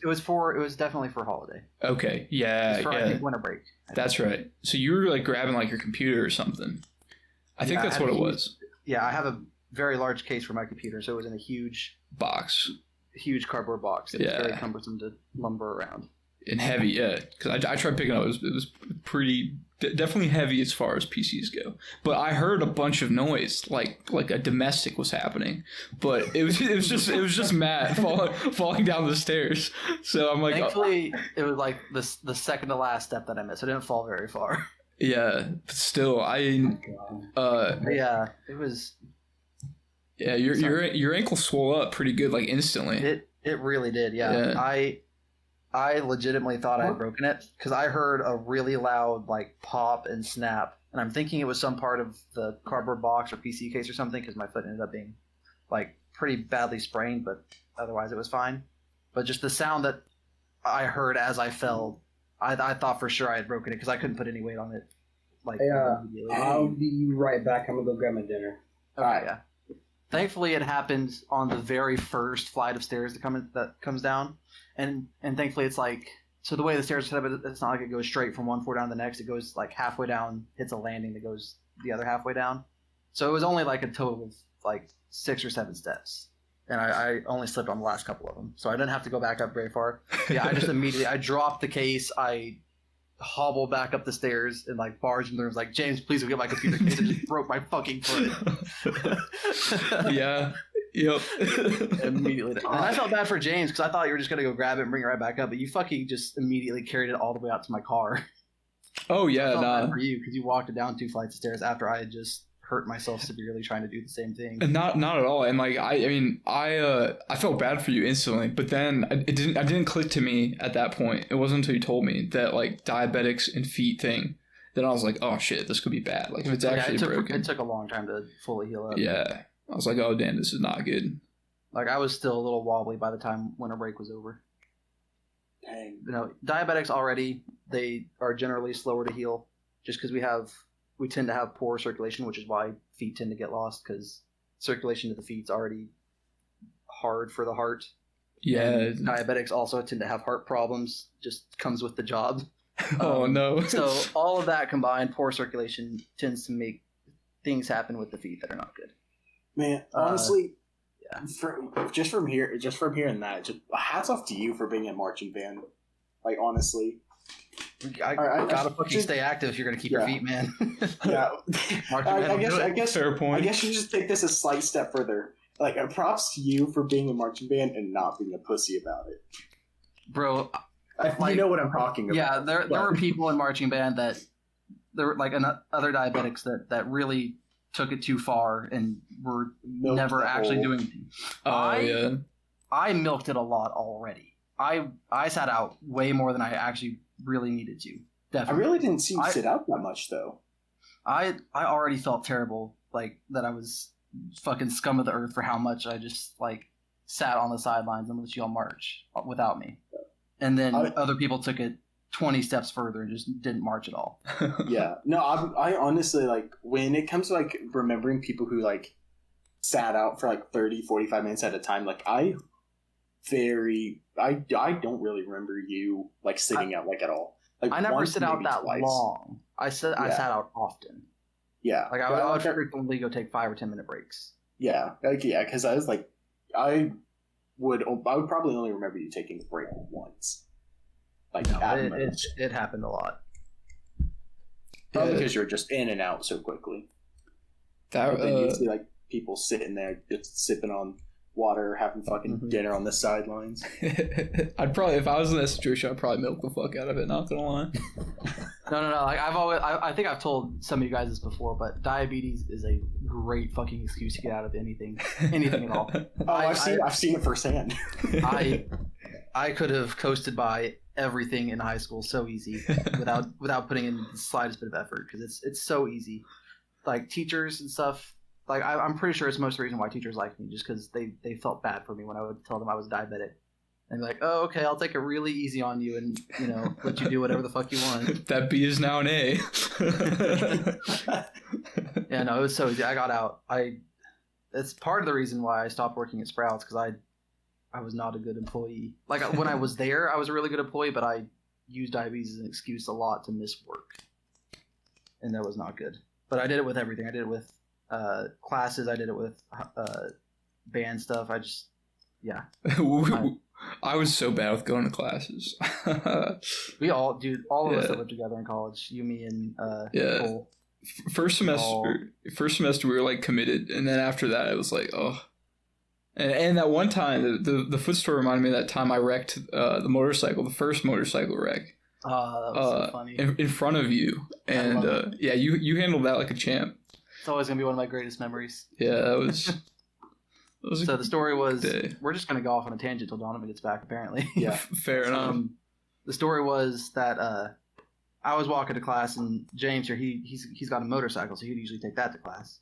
definitely for holiday. Okay, It yeah, was for, yeah. I think, winter break. That's right. So you were like grabbing like your computer or something. I think Yeah, that's I had what a it huge- was. Yeah, I have a very large case for my computer, so it was in a huge Box cardboard box. It was Yeah. very cumbersome to lumber around. and heavy, yeah. Because I tried picking it up. It was pretty definitely heavy as far as PCs go. But I heard a bunch of noise, like a domestic was happening. But it was just Matt falling down the stairs. So I'm like, Thankfully, it was like the second to last step that I missed. I didn't fall very far. yeah. But still, But yeah, it was. Yeah, your ankle swelled up pretty good, like instantly. It really did. Yeah. I legitimately thought I had broken it because I heard a really loud like pop and snap, and I'm thinking it was some part of the cardboard box or PC case or something because my foot ended up being like pretty badly sprained, but otherwise it was fine. But just the sound that I heard as I fell, I thought for sure I had broken it because I couldn't put any weight on it. Like, I'll be right back. I'm gonna go grab my dinner. Okay, yeah. Thankfully, it happened on the very first flight of stairs that comes down, and thankfully it's like, so the way the stairs are set up, it's not like it goes straight from one floor down to the next. It goes like halfway down, hits a landing that goes the other halfway down. So it was only like a total of like 6 or 7 steps, and I only slipped on the last couple of them, so I didn't have to go back up very far. Yeah, I just immediately I dropped the case. I hobbled back up the stairs and like barged in there. Was like, James, please go get my computer case. I just broke my fucking foot. Yeah. Yep. Immediately. And I felt bad for James because I thought you were just gonna go grab it and bring it right back up, but you fucking just immediately carried it all the way out to my car. Oh yeah, I felt bad for you because you walked it down 2 flights of stairs after I had just hurt myself severely trying to do the same thing. Not at all. And like I felt bad for you instantly, but then it didn't click to me at that point. It wasn't until you told me that like diabetics and feet thing. Then I was like, oh shit, this could be bad. Like if it's actually broken. It took a long time to fully heal up. Yeah. I was like, oh damn, this is not good. Like I was still a little wobbly by the time winter break was over. Dang. You know, diabetics already, they are generally slower to heal just because we tend to have poor circulation, which is why feet tend to get lost because circulation to the feet's already hard for the heart. Yeah. And diabetics also tend to have heart problems, just comes with the job. Oh no. So all of that combined, poor circulation tends to make things happen with the feet that are not good. Man, honestly, yeah. Just from hearing that, just hats off to you for being in marching band. Like honestly, I gotta fucking stay active if you're gonna keep your feet, man. Yeah, I guess fair point. I guess you just take this a slight step further. Like, props to you for being a marching band and not being a pussy about it, bro. You know what I'm talking about. Yeah, there were people in marching band that there were like other diabetics that really took it too far and were never actually doing anything. I milked it a lot already. I sat out way more than I actually really needed to. Definitely. I really didn't see you sit out that much though. I already felt terrible, like that I was fucking scum of the earth for how much I just like sat on the sidelines and let you all march without me. And then other people took it 20 steps further and just didn't march at all. Yeah. No, I honestly, like, when it comes to, like, remembering people who, like, sat out for, like, 30, 45 minutes at a time, like, I don't really remember you, like, sitting out, like, at all. Like, I never once, sit out maybe that twice. long. I sat out often. Yeah. Like, I would frequently go take 5 or 10 minute breaks. Yeah. Like, yeah, because I was, like, I would probably only remember you taking a break once. Like, no, it happened a lot. Probably because you're just in and out so quickly. Then you see like people sitting there just sipping on water, having fucking dinner on the sidelines. I'd probably, if I was in that situation, I'd probably milk the fuck out of it. Not gonna lie. No. Like I think I've told some of you guys this before, but diabetes is a great fucking excuse to get out of anything at all. Oh, I've seen it firsthand. I could have coasted by everything in high school so easy without putting in the slightest bit of effort because it's so easy. Like teachers and stuff, like I'm pretty sure it's most of the reason why teachers like me, just because they felt bad for me when I would tell them I was diabetic. And be like, oh, okay, I'll take it really easy on you and, let you do whatever the fuck you want. That B is now an A. Yeah, no, it was so easy. I got out. It's part of the reason why I stopped working at Sprouts because I was not a good employee. Like when I was there, I was a really good employee, but I used diabetes as an excuse a lot to miss work, and that was not good. But I did it with everything. I did it with classes. I did it with band stuff. I was so bad with going to classes. All of us that lived together in college. You, me, and Cole. First semester we were like committed, and then after that it was like, oh. And that one time, the foot store reminded me of that time I wrecked the motorcycle, the first motorcycle wreck. Oh, that was so funny. In front of you. And you handled that like a champ. It's always going to be one of my greatest memories. Yeah, that was So the story was, day. we're just gonna go off on a tangent till Donovan gets back. Apparently, Yeah. Fair enough. The story was that I was walking to class, and James here, he's got a motorcycle, so he'd usually take that to class.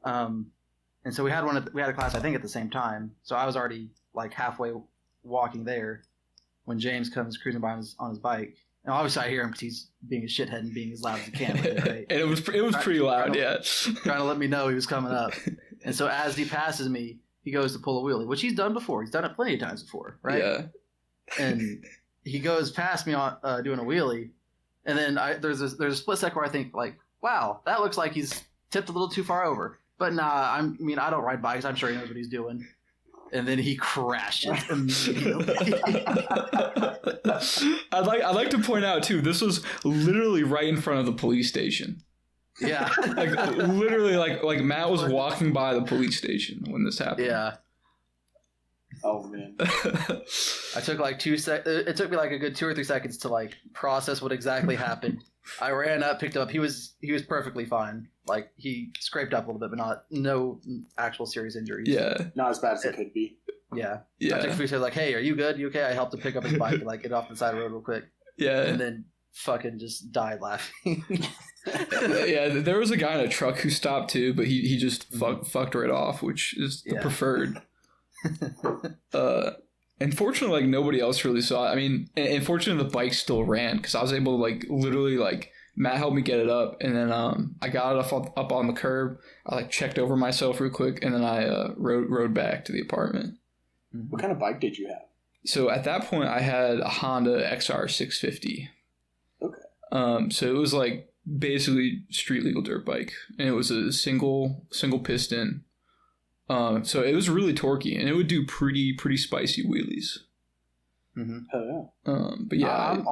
And so we had a class, I think, at the same time. So I was already like halfway walking there when James comes cruising by on his bike. And obviously I hear him because he's being a shithead and being as loud as he can. Right? And it was pretty loud, yeah. Trying to let me know he was coming up. And so as he passes me, he goes to pull a wheelie, which he's done before. He's done it plenty of times before, right? Yeah. And he goes past me on doing a wheelie, and then there's a split second where I think like, wow, that looks like he's tipped a little too far over. But nah, I don't ride bikes. I'm sure he knows what he's doing. And then he crashes immediately. I'd like to point out too, this was literally right in front of the police station. Yeah. Like literally like Matt was walking by the police station when this happened. Yeah. Oh man. I took like it took me like a good 2 or 3 seconds to like process what exactly happened. I ran up, picked him up. He was perfectly fine. Like he scraped up a little bit, but no actual serious injuries. Yeah. Not as bad as it could be. Yeah. Yeah. I took a few seconds like, hey, are you good? You okay? I helped him pick up his bike and like get off the side of the road real quick. Yeah. And then fucking just died laughing. Yeah, there was a guy in a truck who stopped too, but he just fucked right off, which is the preferred. Unfortunately, like nobody else really saw it. I mean, unfortunately, the bike still ran because I was able to like literally like Matt helped me get it up, and then I got it up on the curb. I like checked over myself real quick, and then I rode back to the apartment. What kind of bike did you have? So at that point, I had a Honda XR 650. Okay. So it was like basically street legal dirt bike, and it was a single piston. So it was really torquey, and it would do pretty spicy wheelies. Mm-hmm. Oh yeah. But yeah,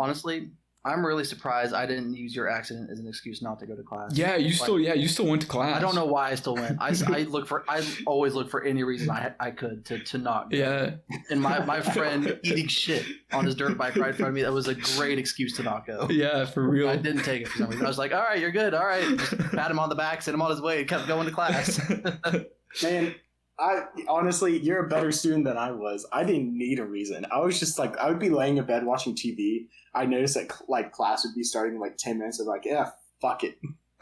I'm really surprised I didn't use your accident as an excuse not to go to class. Yeah, you still went to class. I don't know why I still went. I always look for any reason I could to not go. Yeah. And my friend eating shit on his dirt bike right in front of me, that was a great excuse to not go. Yeah, for real. I didn't take it for some reason. I was like, all right, you're good. All right. Just pat him on the back, send him on his way, and kept going to class. Man, I honestly, you're a better student than I was. I didn't need a reason. I was just like, I would be laying in bed watching TV. I noticed that like class would be starting in like 10 minutes. I'm like, yeah, fuck it.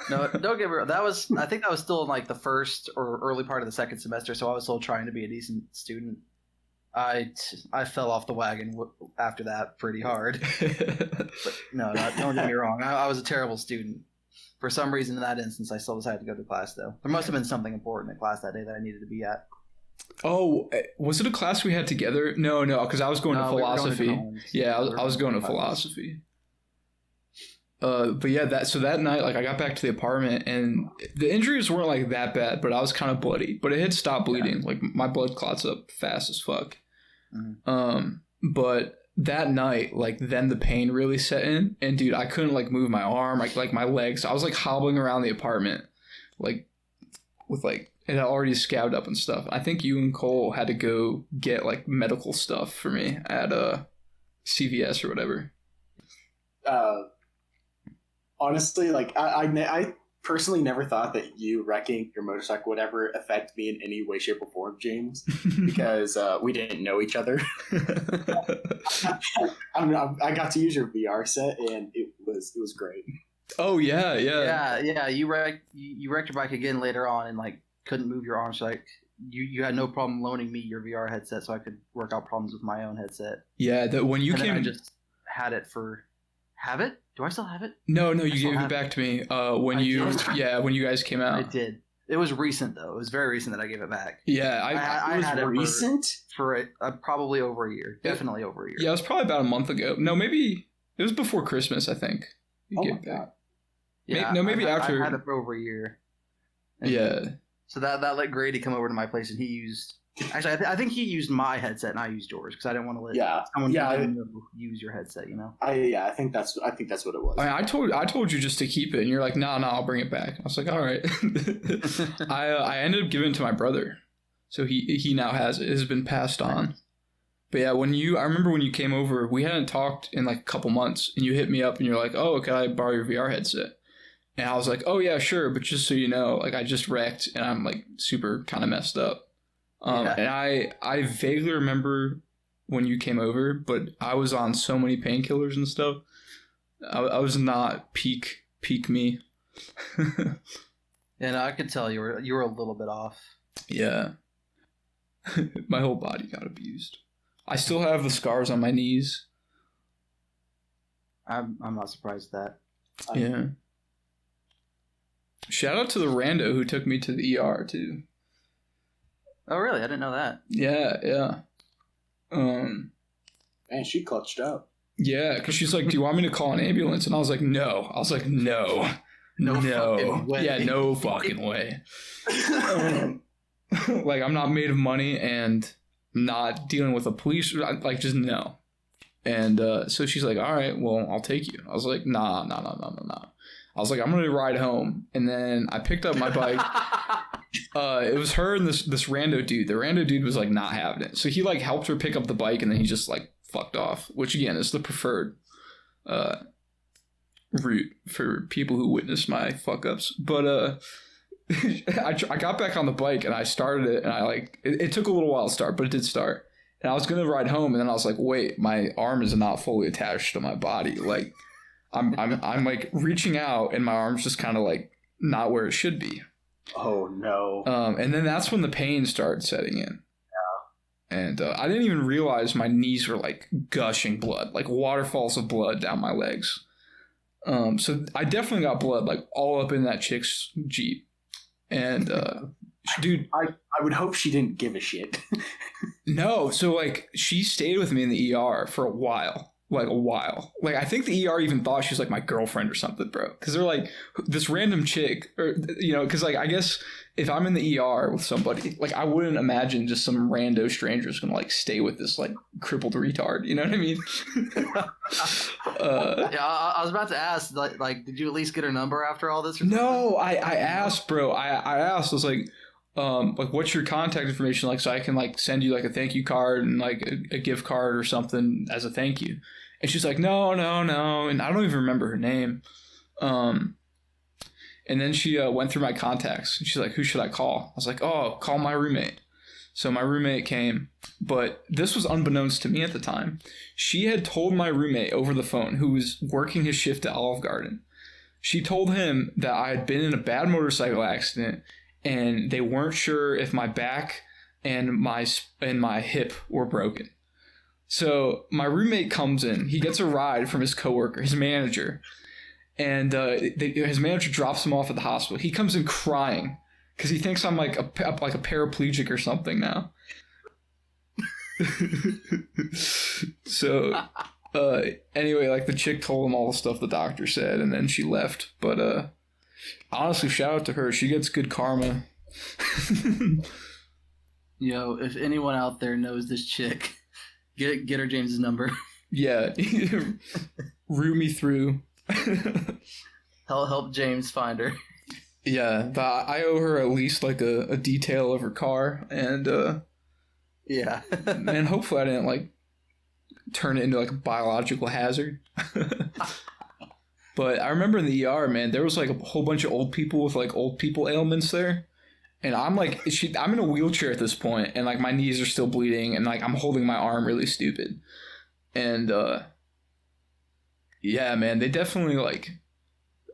No, don't get me wrong. I think that was still in like the first or early part of the second semester, so I was still trying to be a decent student. I fell off the wagon after that pretty hard. But no, don't get me wrong. I was a terrible student. For some reason, in that instance, I still decided to go to class, though. There must have been something important in class that day that I needed to be at. Oh, was it a class we had together? No, because I was going to philosophy. I was going to philosophy. But yeah, that night, like I got back to the apartment, and the injuries weren't like that bad, but I was kind of bloody. But it had stopped bleeding. Yeah. Like my blood clots up fast as fuck. Mm-hmm. But that night, like then the pain really set in, and dude, I couldn't like move my arm, like my legs. I was like hobbling around the apartment, like with like it had already scabbed up and stuff. I think you and Cole had to go get like medical stuff for me at CVS or whatever. Honestly, like I personally never thought that you wrecking your motorcycle would ever affect me in any way, shape, or form, James, because we didn't know each other. I got to use your VR set, and it was great. Oh yeah. You wrecked your bike again later on, and like couldn't move your arms. So like you had no problem loaning me your VR headset, so I could work out problems with my own headset. Yeah, that when you came, I just had it for. Have it? Do I still have it? No, you gave it back to me when you guys came out. I did. It was recent though. It was very recent that I gave it back. Yeah, I had it recent for probably over a year. Definitely over a year. Yeah, it was probably about a month ago. No, maybe it was before Christmas. I think. Oh my god. Yeah, maybe after. I had it for over a year. And yeah. So that let Grady come over to my place, and he used. Actually, I think he used my headset, and I used yours because I didn't want to let someone use your headset. You know. I think that's what it was. I told you just to keep it, and you're like, no, I'll bring it back. I was like, all right. I ended up giving it to my brother, so he now has it. It has been passed on. But yeah, I remember when you came over, we hadn't talked in like a couple months, and you hit me up, and you're like, oh, can I borrow your VR headset? And I was like, oh yeah, sure, but just so you know, like I just wrecked, and I'm like super kind of messed up. And I vaguely remember when you came over, but I was on so many painkillers and stuff. I was not peak me. And I could tell you were a little bit off. Yeah. My whole body got abused. I still have the scars on my knees. I'm not surprised at that. Yeah. Shout out to the rando who took me to the ER too. Oh really? I didn't know that. Yeah. Man, she clutched up. Yeah, because she's like, "Do you want me to call an ambulance?" And I was like, "No." No fucking way. Yeah, no fucking way. Like, I'm not made of money and not dealing with the police. Like, just no. And so she's like, "All right, well, I'll take you." I was like, nah. I was like, "I'm gonna ride home." And then I picked up my bike. It was her and this rando dude. The rando dude was like not having it, so he like helped her pick up the bike, and then he just like fucked off. Which again is the preferred route for people who witness my fuck ups. But I got back on the bike and I started it, and I like it took a little while to start, but it did start. And I was gonna ride home, and then I was like, wait, my arm is not fully attached to my body. Like I'm like reaching out, and my arm's just kind of like not where it should be. Oh no. And then that's when the pain started setting in. Yeah. And I didn't even realize my knees were like gushing blood, like waterfalls of blood down my legs. So I definitely got blood like all up in that chick's Jeep. And dude, I would hope she didn't give a shit. No, so like she stayed with me in the ER for a while. Like I think the ER even thought she was like my girlfriend or something, bro. Because they're like this random chick, or because like I guess if I'm in the ER with somebody, like I wouldn't imagine just some rando stranger's gonna like stay with this like crippled retard. You know what I mean? Yeah, I was about to ask, like, did you at least get her number after all this? Or No, I asked, bro. I asked. I was like, what's your contact information, like, so I can like send you like a thank you card and like a gift card or something as a thank you. And she's like, no, and I don't even remember her name. And then she went through my contacts, and she's like, who should I call? I was like, oh, call my roommate. So my roommate came, but this was unbeknownst to me at the time. She had told my roommate over the phone, who was working his shift at Olive Garden. She told him that I had been in a bad motorcycle accident, and they weren't sure if my back and my hip were broken. So my roommate comes in. He gets a ride from his coworker, his manager, and his manager drops him off at the hospital. He comes in crying because he thinks I'm like a paraplegic or something now. So anyway, like the chick told him all the stuff the doctor said, and then she left. But honestly, shout out to her. She gets good karma. Yo, if anyone out there knows this chick, get her James's number. Yeah, root me through. Help James find her. Yeah, but I owe her at least like a detail of her car, and yeah, and hopefully I didn't like turn it into like a biological hazard. But I remember in the ER, man, there was like a whole bunch of old people with like old people ailments there. And I'm like, I'm in a wheelchair at this point, and like my knees are still bleeding, and like I'm holding my arm really stupid. And yeah, man, they definitely like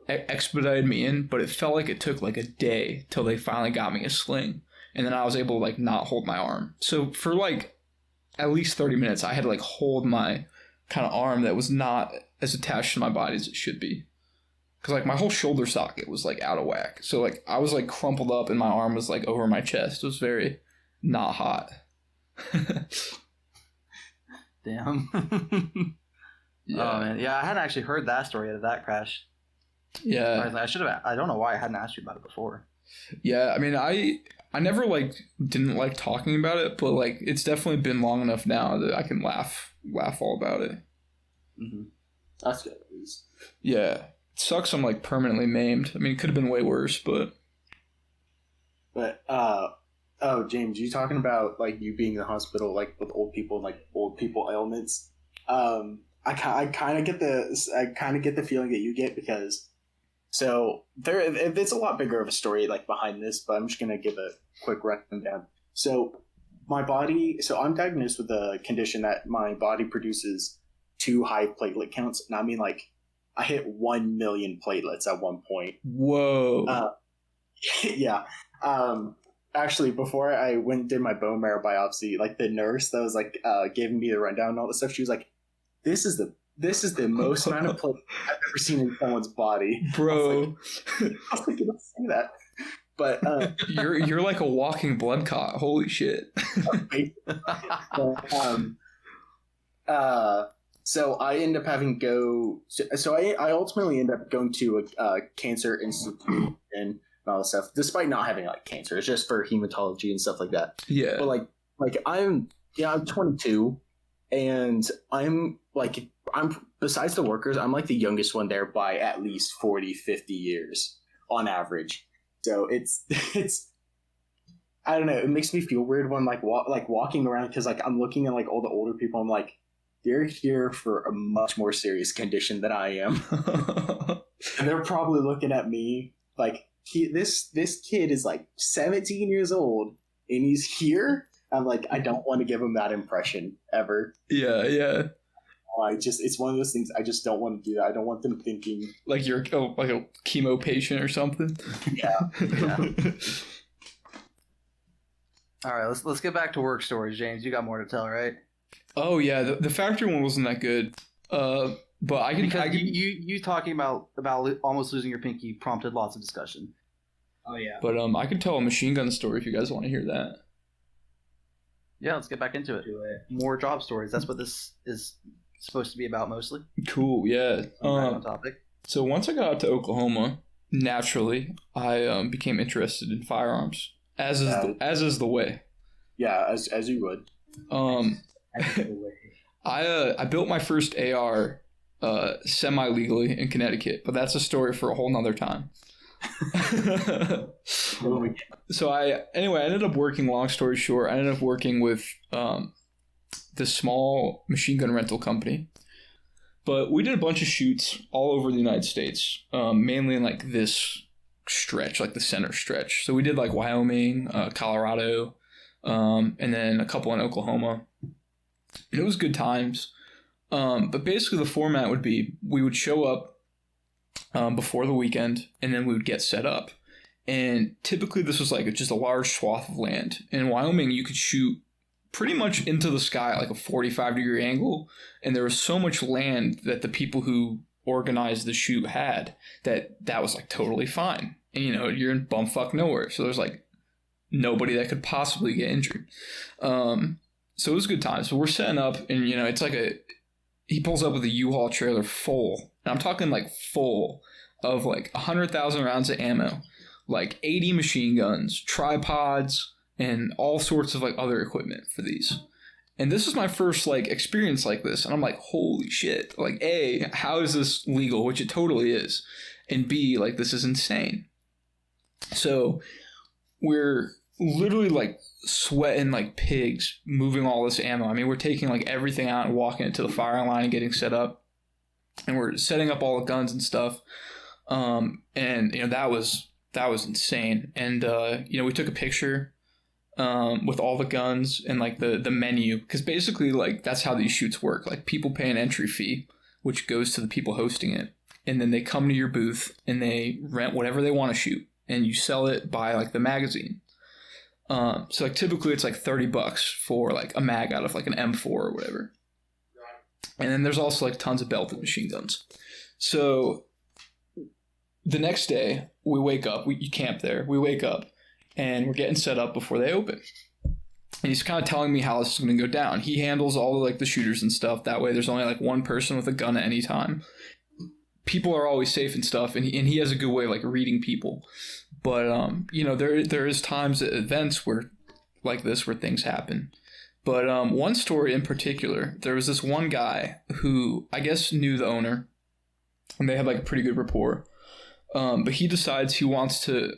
expedited me in, but it felt like it took like a day till they finally got me a sling. And then I was able to like not hold my arm. So for like at least 30 minutes, I had to like hold my kind of arm that was not as attached to my body as it should be. Because like my whole shoulder socket was like out of whack. So like I was like crumpled up and my arm was like over my chest. It was very not hot. Damn. Yeah. Oh man, yeah, I hadn't actually heard that story of that crash. Yeah. I should have. I don't know why I hadn't asked you about it before. Yeah, I mean, I never like didn't like talking about it, but like it's definitely been long enough now that I can laugh all about it. Mm-hmm. That's good, at least. Yeah, it sucks. I'm like permanently maimed. I mean, it could have been way worse, but oh, James, you talking about like you being in the hospital like with old people, like old people ailments? I kind of get the feeling that you get, because so it's a lot bigger of a story like behind this, but I'm just gonna give a quick rundown. So my body. So I'm diagnosed with a condition that my body produces too high platelet counts, and I mean like I hit 1 million platelets at one point. Whoa. Yeah. Actually, before I went and did my bone marrow biopsy, like the nurse that was like giving me the rundown and all this stuff, she was like, "This is the most amount of platelets I've ever seen in someone's body." Bro. I was like, don't say that. But You're like a walking blood clot. Holy shit. So I end up having to go. So I ultimately end up going to a cancer institute and all this stuff, despite not having like cancer. It's just for hematology and stuff like that. Yeah. But like I'm 22, and I'm besides the workers, I'm like the youngest one there by at least 40, 50 years on average. So it's I don't know. It makes me feel weird when walking around, because like I'm looking at like all the older people. I'm like, they're here for a much more serious condition than I am, and they're probably looking at me like this kid is like 17 years old and he's here. I'm like, I don't want to give him that impression ever. Yeah. It's one of those things. I just don't want to do that. I don't want them thinking like you're like a chemo patient or something. Yeah. All right, let's get back to work stories, James. You got more to tell, right? Oh yeah, the factory one wasn't that good. But I can you talking about almost losing your pinky prompted lots of discussion. Oh yeah. But I could tell a machine gun story if you guys want to hear that. Yeah, let's get back into it. More job stories. That's what this is supposed to be about mostly. Cool. Yeah. On topic. So once I got out to Oklahoma, naturally I became interested in firearms, as is the way. Yeah, as you would. I built my first AR semi-legally in Connecticut, but that's a story for a whole nother time. So I ended up working, long story short, I ended up working with this small machine gun rental company. But we did a bunch of shoots all over the United States, mainly in like this stretch, like the center stretch. So we did like Wyoming, Colorado, and then a couple in Oklahoma. And it was good times. But basically the format would be we would show up before the weekend, and then we would get set up. And typically this was like just a large swath of land. In Wyoming, you could shoot pretty much into the sky at like a 45-degree angle. And there was so much land that the people who organized the shoot had that was like totally fine. And you're in bumfuck nowhere. So there's like nobody that could possibly get injured. So it was a good time. So we're setting up, and it's like he pulls up with a U-Haul trailer full. And I'm talking like full of like 100,000 rounds of ammo, like 80 machine guns, tripods, and all sorts of like other equipment for these. And this is my first like experience like this. And I'm like, holy shit. Like, A, how is this legal? Which it totally is. And B, like, this is insane. So we're literally like sweating like pigs moving all this ammo. I mean, we're taking like everything out and walking it to the firing line and getting set up. And we're setting up all the guns and stuff. And that was insane. And we took a picture with all the guns and like the menu, because basically like that's how these shoots work. Like people pay an entry fee, which goes to the people hosting it, and then they come to your booth and they rent whatever they want to shoot, and you sell it by like the magazine. So like typically it's like $30 for like a mag out of like an M4 or whatever. And then there's also like tons of belted machine guns. So the next day we wake up, you camp there, we wake up and we're getting set up before they open. And he's kind of telling me how this is going to go down. He handles all of like the shooters and stuff. That way there's only like one person with a gun at any time. People are always safe and stuff. And he has a good way of like reading people. But, there is times at events where like this where things happen. But one story in particular, there was this one guy who I guess knew the owner, and they had like a pretty good rapport. But he decides he wants to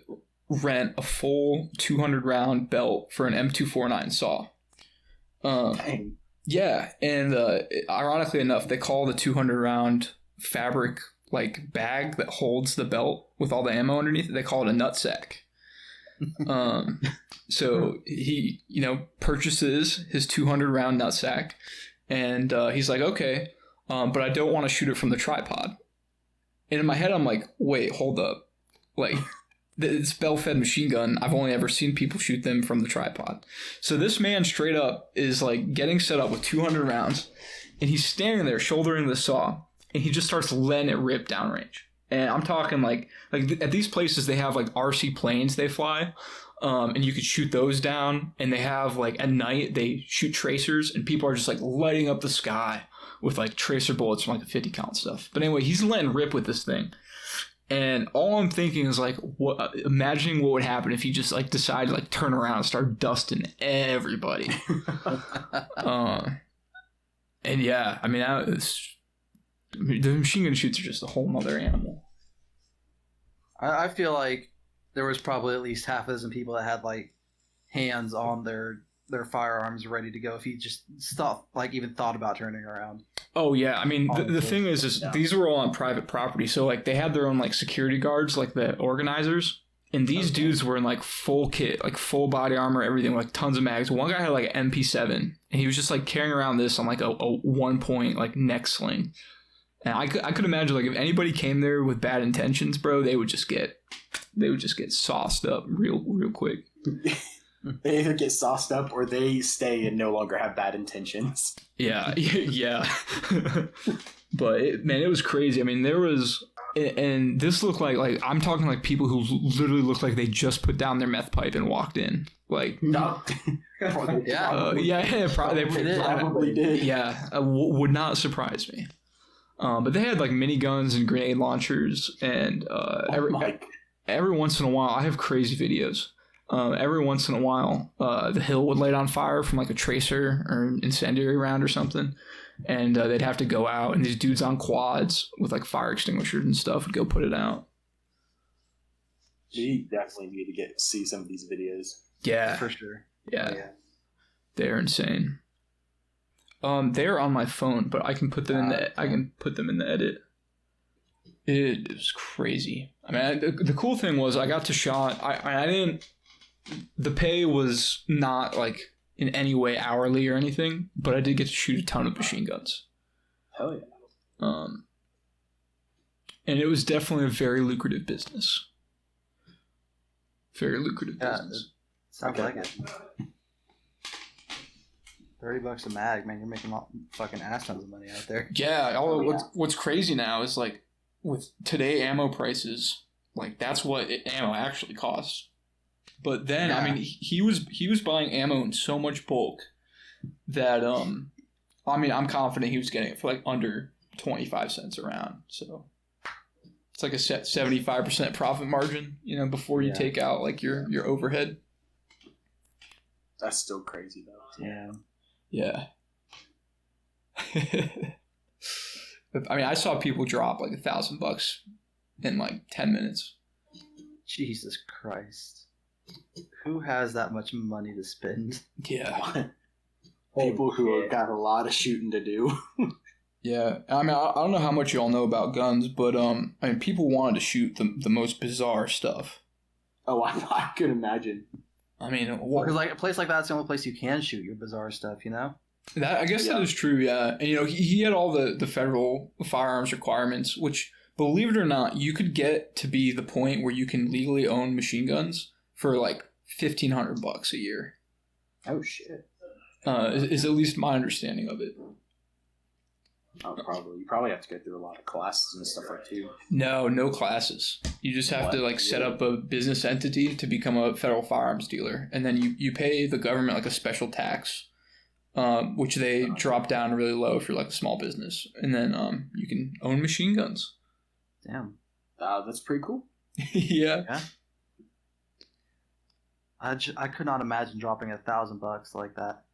rent a full 200-round belt for an M249 saw. Dang. Yeah, and ironically enough, they call the 200-round fabric like bag that holds the belt with all the ammo underneath it, they call it a nutsack. So he, purchases his 200 round nutsack, and he's like, okay, but I don't want to shoot it from the tripod. And in my head, I'm like, wait, hold up. Like, this bell-fed machine gun, I've only ever seen people shoot them from the tripod. So this man straight up is like getting set up with 200 rounds, and he's standing there shouldering the saw, and he just starts letting it rip downrange. And I'm talking like at these places they have like RC planes they fly, and you could shoot those down. And they have like at night they shoot tracers, and people are just like lighting up the sky with like tracer bullets from like a 50 cal stuff. But anyway, he's letting rip with this thing. And all I'm thinking is like, imagining what would happen if he just like decided to like turn around and start dusting everybody. And yeah, I mean, the machine gun shoots are just a whole nother animal. I feel like there was probably at least half a dozen people that had like hands on their firearms ready to go if he just even thought about turning around. Oh yeah, I mean the thing is these were all on private property, so like they had their own like security guards, like the organizers, and these dudes were in like full kit, like full body armor, everything, like tons of mags. One guy had like an MP7, and he was just like carrying around this on like a 1-point like neck sling. And I could imagine like if anybody came there with bad intentions, bro, they would just get sauced up real quick. They either get sauced up or they stay and no longer have bad intentions. Yeah. But it was crazy. I mean, there was, and this looked like I'm talking like people who literally looked like they just put down their meth pipe and walked in. Like, No. Probably did. Yeah, would not surprise me. But they had like miniguns and grenade launchers, and every once in a while, I have crazy videos. Every once in a while, the hill would light on fire from like a tracer or an incendiary round or something, and they'd have to go out, and these dudes on quads with like fire extinguishers and stuff would go put it out. We definitely need to see some of these videos. Yeah, for sure. Yeah. They're insane. They're on my phone, but I can put them in the edit. It was crazy. I mean, the cool thing was I got to shot. I didn't. The pay was not like in any way hourly or anything, but I did get to shoot a ton of machine guns. Hell yeah. And it was definitely a very lucrative business. Very lucrative business. Sounds like it. $30 a mag, man. You're making fucking ass tons of money out there. Yeah. What's crazy now is like with today ammo prices, like that's what ammo actually costs. But then, yeah. I mean, he was buying ammo in so much bulk that I mean, I'm confident he was getting it for like under 25 cents a round. So it's like a 75% profit margin, before you take out like your overhead. That's still crazy though. Yeah. Yeah. I mean, I saw people drop like $1,000 in like 10 minutes. Jesus Christ. Who has that much money to spend? Yeah. People who have got a lot of shooting to do. Yeah. I mean, I don't know how much you all know about guns, but I mean, people wanted to shoot the most bizarre stuff. Oh, I could imagine. I mean, because like a place like that's the only place you can shoot your bizarre stuff, That I guess that is true, yeah. And he had all the federal firearms requirements, which, believe it or not, you could get to be the point where you can legally own machine guns for like $1,500 a year. Oh shit! Is at least my understanding of it. Oh, probably. You probably have to go through a lot of classes and stuff like that. No classes. You just have to like set up a business entity to become a federal firearms dealer, and then you pay the government like a special tax, which they drop down really low if you're like a small business, and then you can own machine guns. Damn. That's pretty cool. Yeah. I could not imagine dropping $1,000 like that.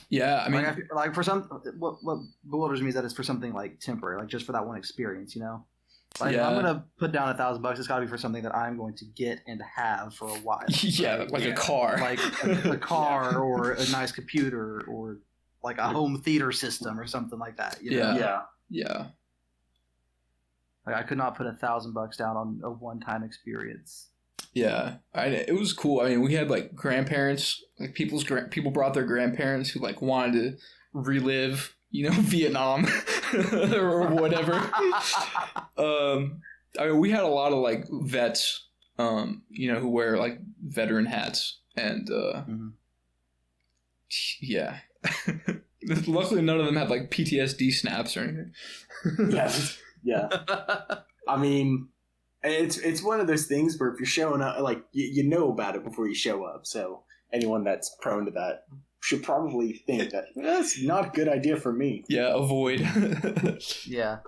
Yeah, I mean, like for some, what bewilders me is that it's for something like temporary, like just for that one experience, Like if I'm gonna put down $1,000, it's gotta be for something that I'm going to get and have for a while. Yeah, right? Like a car, like a car or a nice computer or like a home theater system or something like that. Yeah. Like I could not put $1,000 down on a one-time experience. Yeah, it was cool. I mean, we had like grandparents, like people brought their grandparents who like wanted to relive, Vietnam or whatever. I mean, we had a lot of like vets, who wear like veteran hats, and yeah. Luckily, none of them had like PTSD snaps or anything. Yeah. I mean, it's one of those things where if you're showing up, like you know about it before you show up. So anyone that's prone to that should probably think that that's not a good idea for me. Yeah, avoid. Yeah.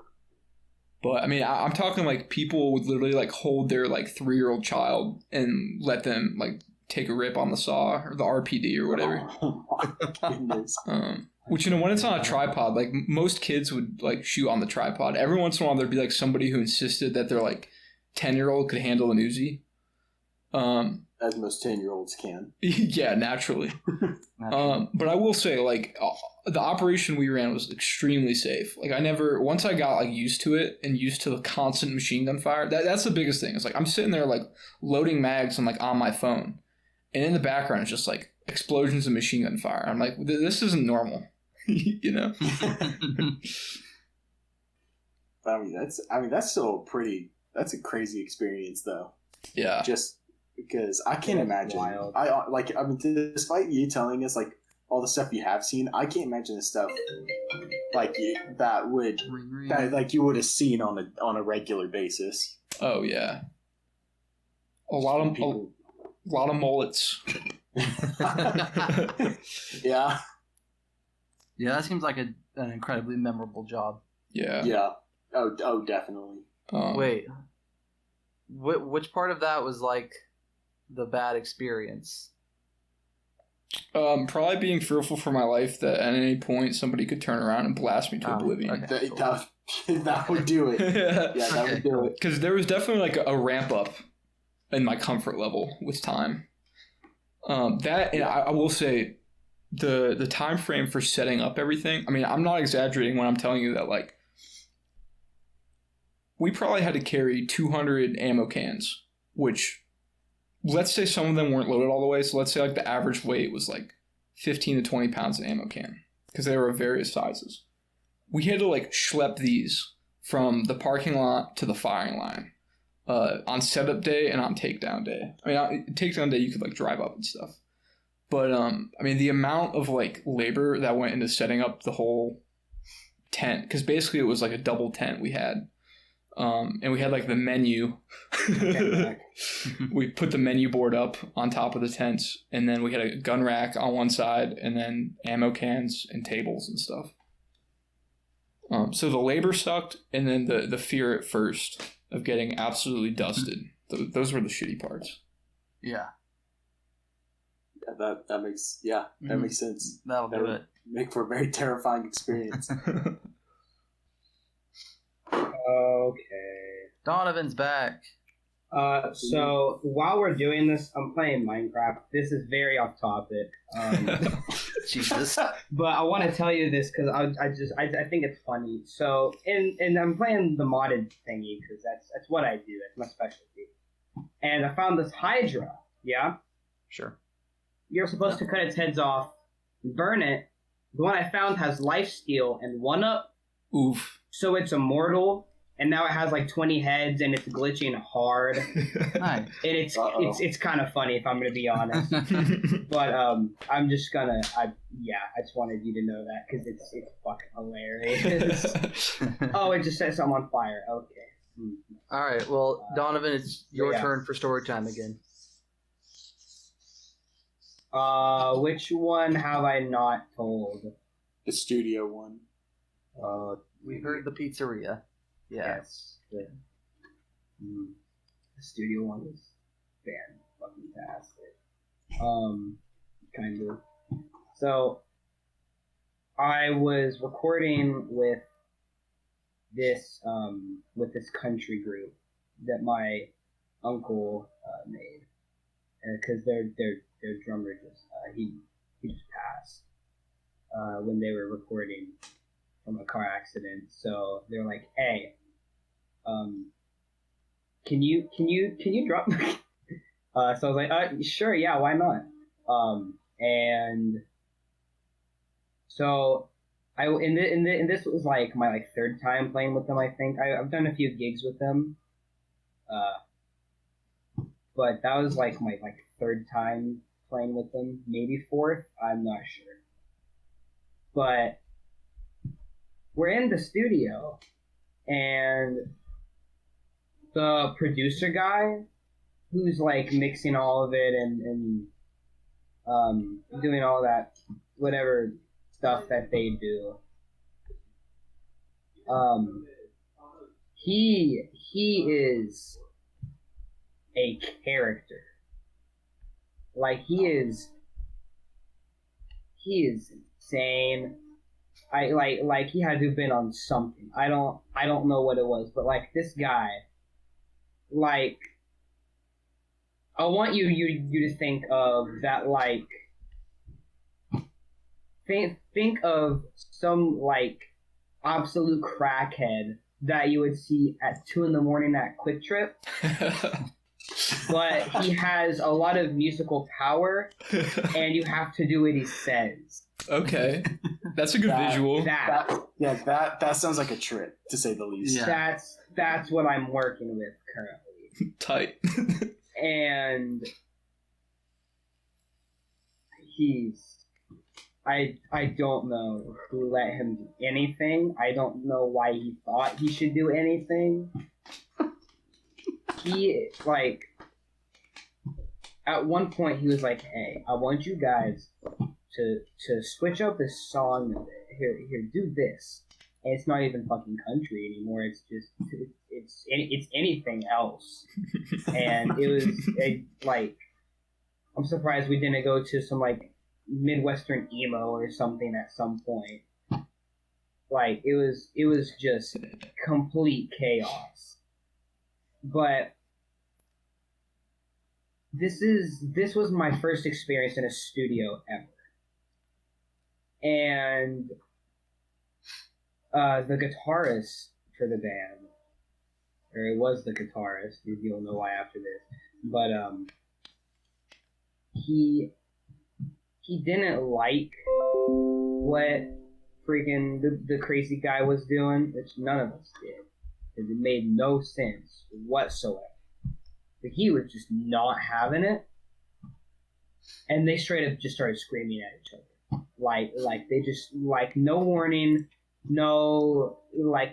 But I mean, I'm talking like people would literally like hold their like 3-year-old child and let them like take a rip on the saw or the RPD or whatever. Oh my goodness. Which, when it's on a tripod, like most kids would like shoot on the tripod. Every once in a while, there'd be like somebody who insisted that their like 10-year-old could handle an Uzi. As most 10-year-olds can. Yeah, naturally. But I will say, like, the operation we ran was extremely safe. Like, once I got like used to it and used to the constant machine gun fire, that's the biggest thing. It's like I'm sitting there like loading mags and like on my phone, and in the background it's just like explosions of machine gun fire. I'm like, this isn't normal. I mean, that's still that's a crazy experience though. Yeah. Just because I can't imagine. Wild. I mean, despite you telling us like all the stuff you have seen, I can't imagine the stuff like that like you would have seen on a regular basis. Oh yeah. A lot of mullets. Yeah. Yeah, that seems like an incredibly memorable job. Yeah. Yeah. Oh, definitely. Wait, which part of that was like the bad experience? Probably being fearful for my life that at any point somebody could turn around and blast me to oblivion. Okay, That would do it. Yeah, that would do it. Because there was definitely like a ramp up in my comfort level with time. And I will say the time frame for setting up everything. I mean, I'm not exaggerating when I'm telling you that like we probably had to carry 200 ammo cans, which let's say some of them weren't loaded all the way. So let's say like the average weight was like 15 to 20 pounds of ammo can because they were of various sizes. We had to like schlep these from the parking lot to the firing line on setup day and on takedown day. I mean, on takedown day you could like drive up and stuff. But I mean, the amount of like labor that went into setting up the whole tent, because basically it was like a double tent we had. And we had like the menu. We put the menu board up on top of the tents, and then we had a gun rack on one side, and then ammo cans and tables and stuff. So the labor sucked, and then the fear at first of getting absolutely dusted. Those were the shitty parts. Yeah. Yeah, that makes sense. That'll do it. Make for a very terrifying experience. Okay. Donovan's back. So while we're doing this, I'm playing Minecraft. This is very off topic. Jesus. But I want to tell you this because I think it's funny. So and I'm playing the modded thingy because that's what I do. It's my specialty. And I found this Hydra. Yeah. Sure. You're supposed to cut its heads off, burn it. The one I found has lifesteal and 1-up. Oof. So it's immortal, and now it has like 20 heads, and it's glitching hard. Nice. And it's kind of funny if I'm gonna be honest. But I'm just gonna I just wanted you to know that because it's fucking hilarious. Oh, it just set something on fire. Okay. All right. Well, Donovan, it's your turn for story time again. Which one have I not told? The studio one. We heard the pizzeria. Yeah. Yes. The studio one was fantastic. Kind of. So, I was recording with this country group that my uncle made, because their drummer just he just passed when they were recording from a car accident. So they're like, "Hey, can you drop So I was like, sure, yeah, why not? And so and this was like my like third time playing with them. I think I've done a few gigs with them, but that was like my like third time playing with them, maybe fourth. I'm not sure, but we're in the studio, and the producer guy who's like mixing all of it and doing all that whatever stuff that they do. He is a character. Like he is insane. I like he had to have been on something. I don't know what it was, but like this guy, like I want you to think of that, like think of some like absolute crackhead that you would see at 2 a.m. at Quick Trip. But he has a lot of musical power, and you have to do what he says. Okay, that's a good visual. That sounds like a trip, to say the least. Yeah. That's what I'm working with currently. Tight. And I don't know who let him do anything. I don't know why he thought he should do anything. He, like, at one point he was like, hey, I want you guys to switch up this song a bit. Here, do this. And it's not even fucking country anymore. It's just, it's anything else. And it was, like, I'm surprised we didn't go to some, like, Midwestern emo or something at some point. Like, it was just complete chaos. But this was my first experience in a studio ever. And the guitarist for the band, or it was the guitarist, you'll know why after this, but he didn't like what freaking the crazy guy was doing, which none of us did. It made no sense whatsoever. But he was just not having it, and they straight up just started screaming at each other, like they just, like, no warning, no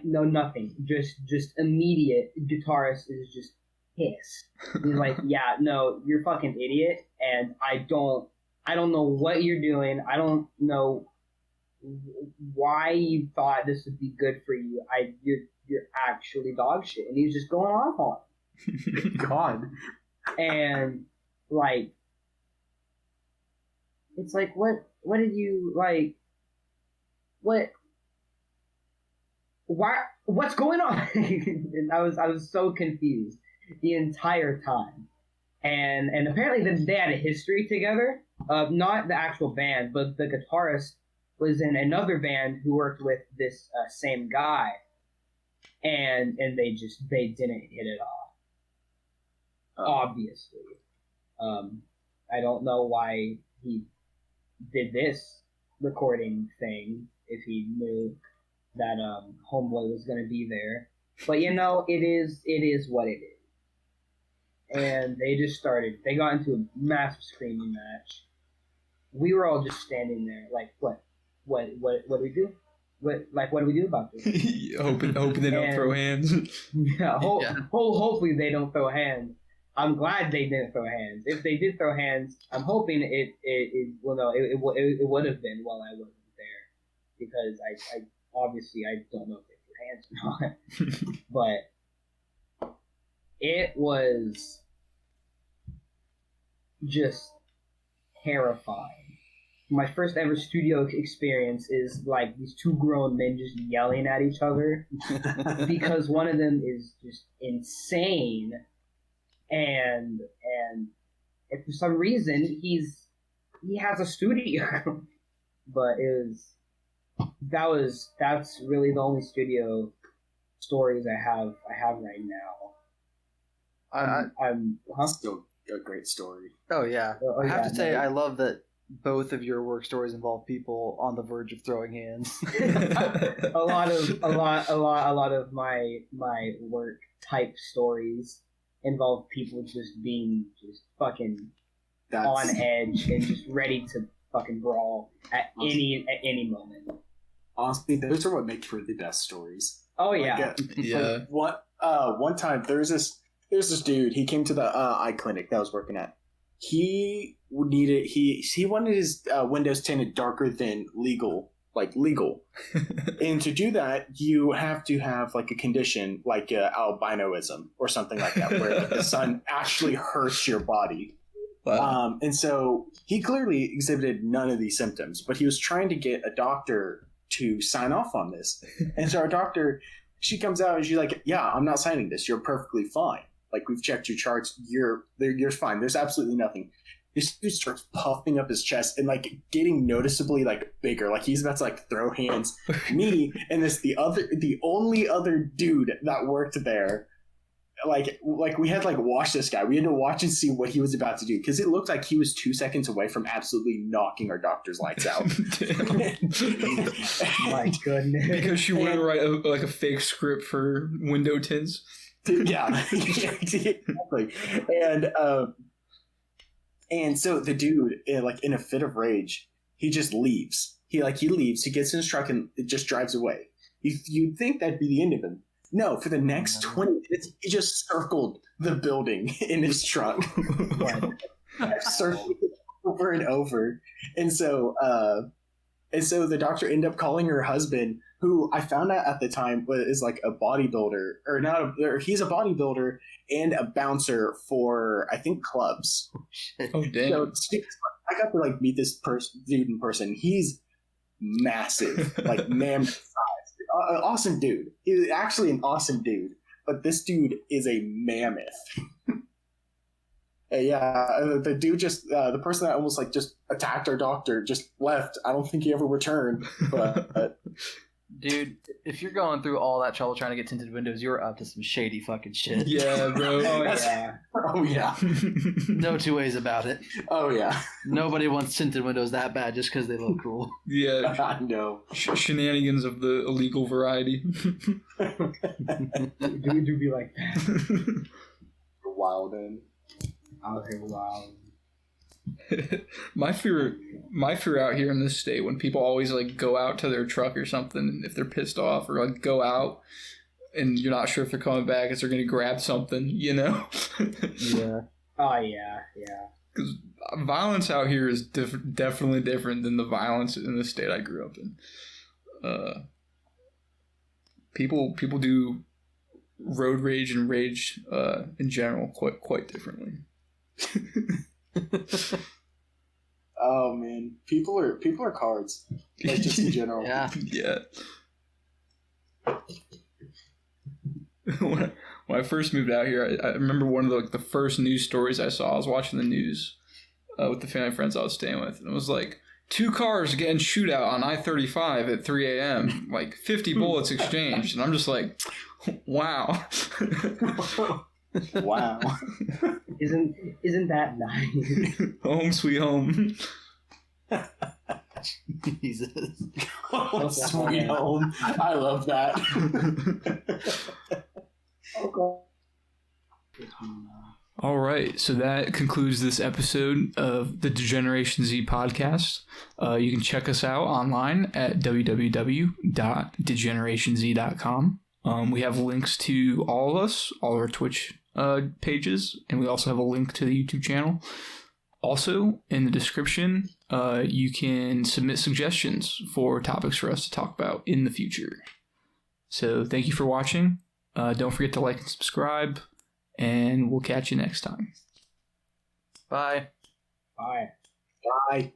nothing, just immediate. Guitarist is just pissed. He's like, yeah, no, you're fucking idiot, and I don't know what you're doing. I don't know why you thought this would be good for you. You're actually dog shit. And he's just going off on it. God. And, like, it's like, what did you, like, what's going on? And I was so confused the entire time. And apparently they had a history together, not the actual band, but the guitarist was in another band who worked with this same guy, and they didn't hit it off. Obviously, I don't know why he did this recording thing if he knew that Homeboy was going to be there. But you know, it is what it is. And they got into a massive screaming match. We were all just standing there, like, what do we do? What do we do about this? hoping they don't throw hands. Yeah, hopefully they don't throw hands. I'm glad they didn't throw hands. If they did throw hands, I'm hoping it would have been while I wasn't there, because I obviously I don't know if they threw hands or not. But it was just terrifying. My first ever studio experience is like these two grown men just yelling at each other because one of them is just insane, and for some reason he has a studio. But that's really the only studio stories I have right now. I a great story. Oh yeah, Oh, I have yeah, to say no. I love that both of your work stories involve people on the verge of throwing hands. a lot of my work type stories involve people just being just fucking on edge and just ready to fucking brawl at any moment. Honestly, those are what make for the best stories. Oh yeah. Yeah. One time there's this dude. He came to the eye clinic that I was working at. He wanted his windows tinted darker than legal. And to do that, you have to have like a condition like albinoism or something like that, where like, the sun actually hurts your body. Wow. And so he clearly exhibited none of these symptoms, but he was trying to get a doctor to sign off on this. And so our doctor, she comes out and she's like, "Yeah, I'm not signing this. You're perfectly fine. Like, we've checked your charts. You're fine. There's absolutely nothing." This dude starts puffing up his chest and like getting noticeably like bigger. Like he's about to like throw hands. Me and the only other dude that worked there. Like we had to like watch this guy. We had to watch and see what he was about to do because it looked like he was 2 seconds away from absolutely knocking our doctor's lights out. My goodness. Because she wouldn't write a fake script for window tints. Yeah, exactly. And so the dude, like in a fit of rage, he just leaves. He leaves. He gets in his truck and it just drives away. You'd think that'd be the end of him. No, for the next 20 minutes, he just circled the building in his truck. Circled it over and over. And so the doctor ended up calling her husband, who I found out at the time is like a bodybuilder, he's a bodybuilder and a bouncer for, I think, clubs. Oh, damn. So I got to like meet this dude in person. He's massive, like mammoth size. Awesome dude. He's actually an awesome dude, but this dude is a mammoth. The dude just the person that almost like just attacked our doctor just left. I don't think he ever returned. But Dude, if you're going through all that trouble trying to get tinted windows, you're up to some shady fucking shit. Yeah, bro. Oh yeah. No two ways about it. Oh yeah. Nobody wants tinted windows that bad just because they look cool. Yeah. I know. Shenanigans of the illegal variety. Do be like that. Wild in. Out here wild. My fear out here in this state, when people always like go out to their truck or something, if they're pissed off or like go out and you're not sure if they're coming back, is they're going to grab something, you know? Yeah. Oh yeah. Because violence out here is definitely different than the violence in the state I grew up in. People do road rage and rage in general quite differently. Oh man, people are cards. Like just in general. Yeah. Yeah. When I first moved out here, I remember one of the first news stories I saw. I was watching the news with the family friends I was staying with, and it was like 2 cars getting shootout on I-35 at 3 a.m. Like 50 bullets exchanged, and I'm just like, wow. Wow. Isn't that nice? Home sweet home. Jesus. Oh, sweet home. I love that. All right, so that concludes this episode of the Degeneration Z podcast. You can check us out online at www.degenerationz.com. We have links to all of us, all our Twitch pages, and we also have a link to the YouTube channel. Also, in the description, you can submit suggestions for topics for us to talk about in the future. So thank you for watching. Don't forget to like and subscribe, and we'll catch you next time. Bye. Bye. Bye.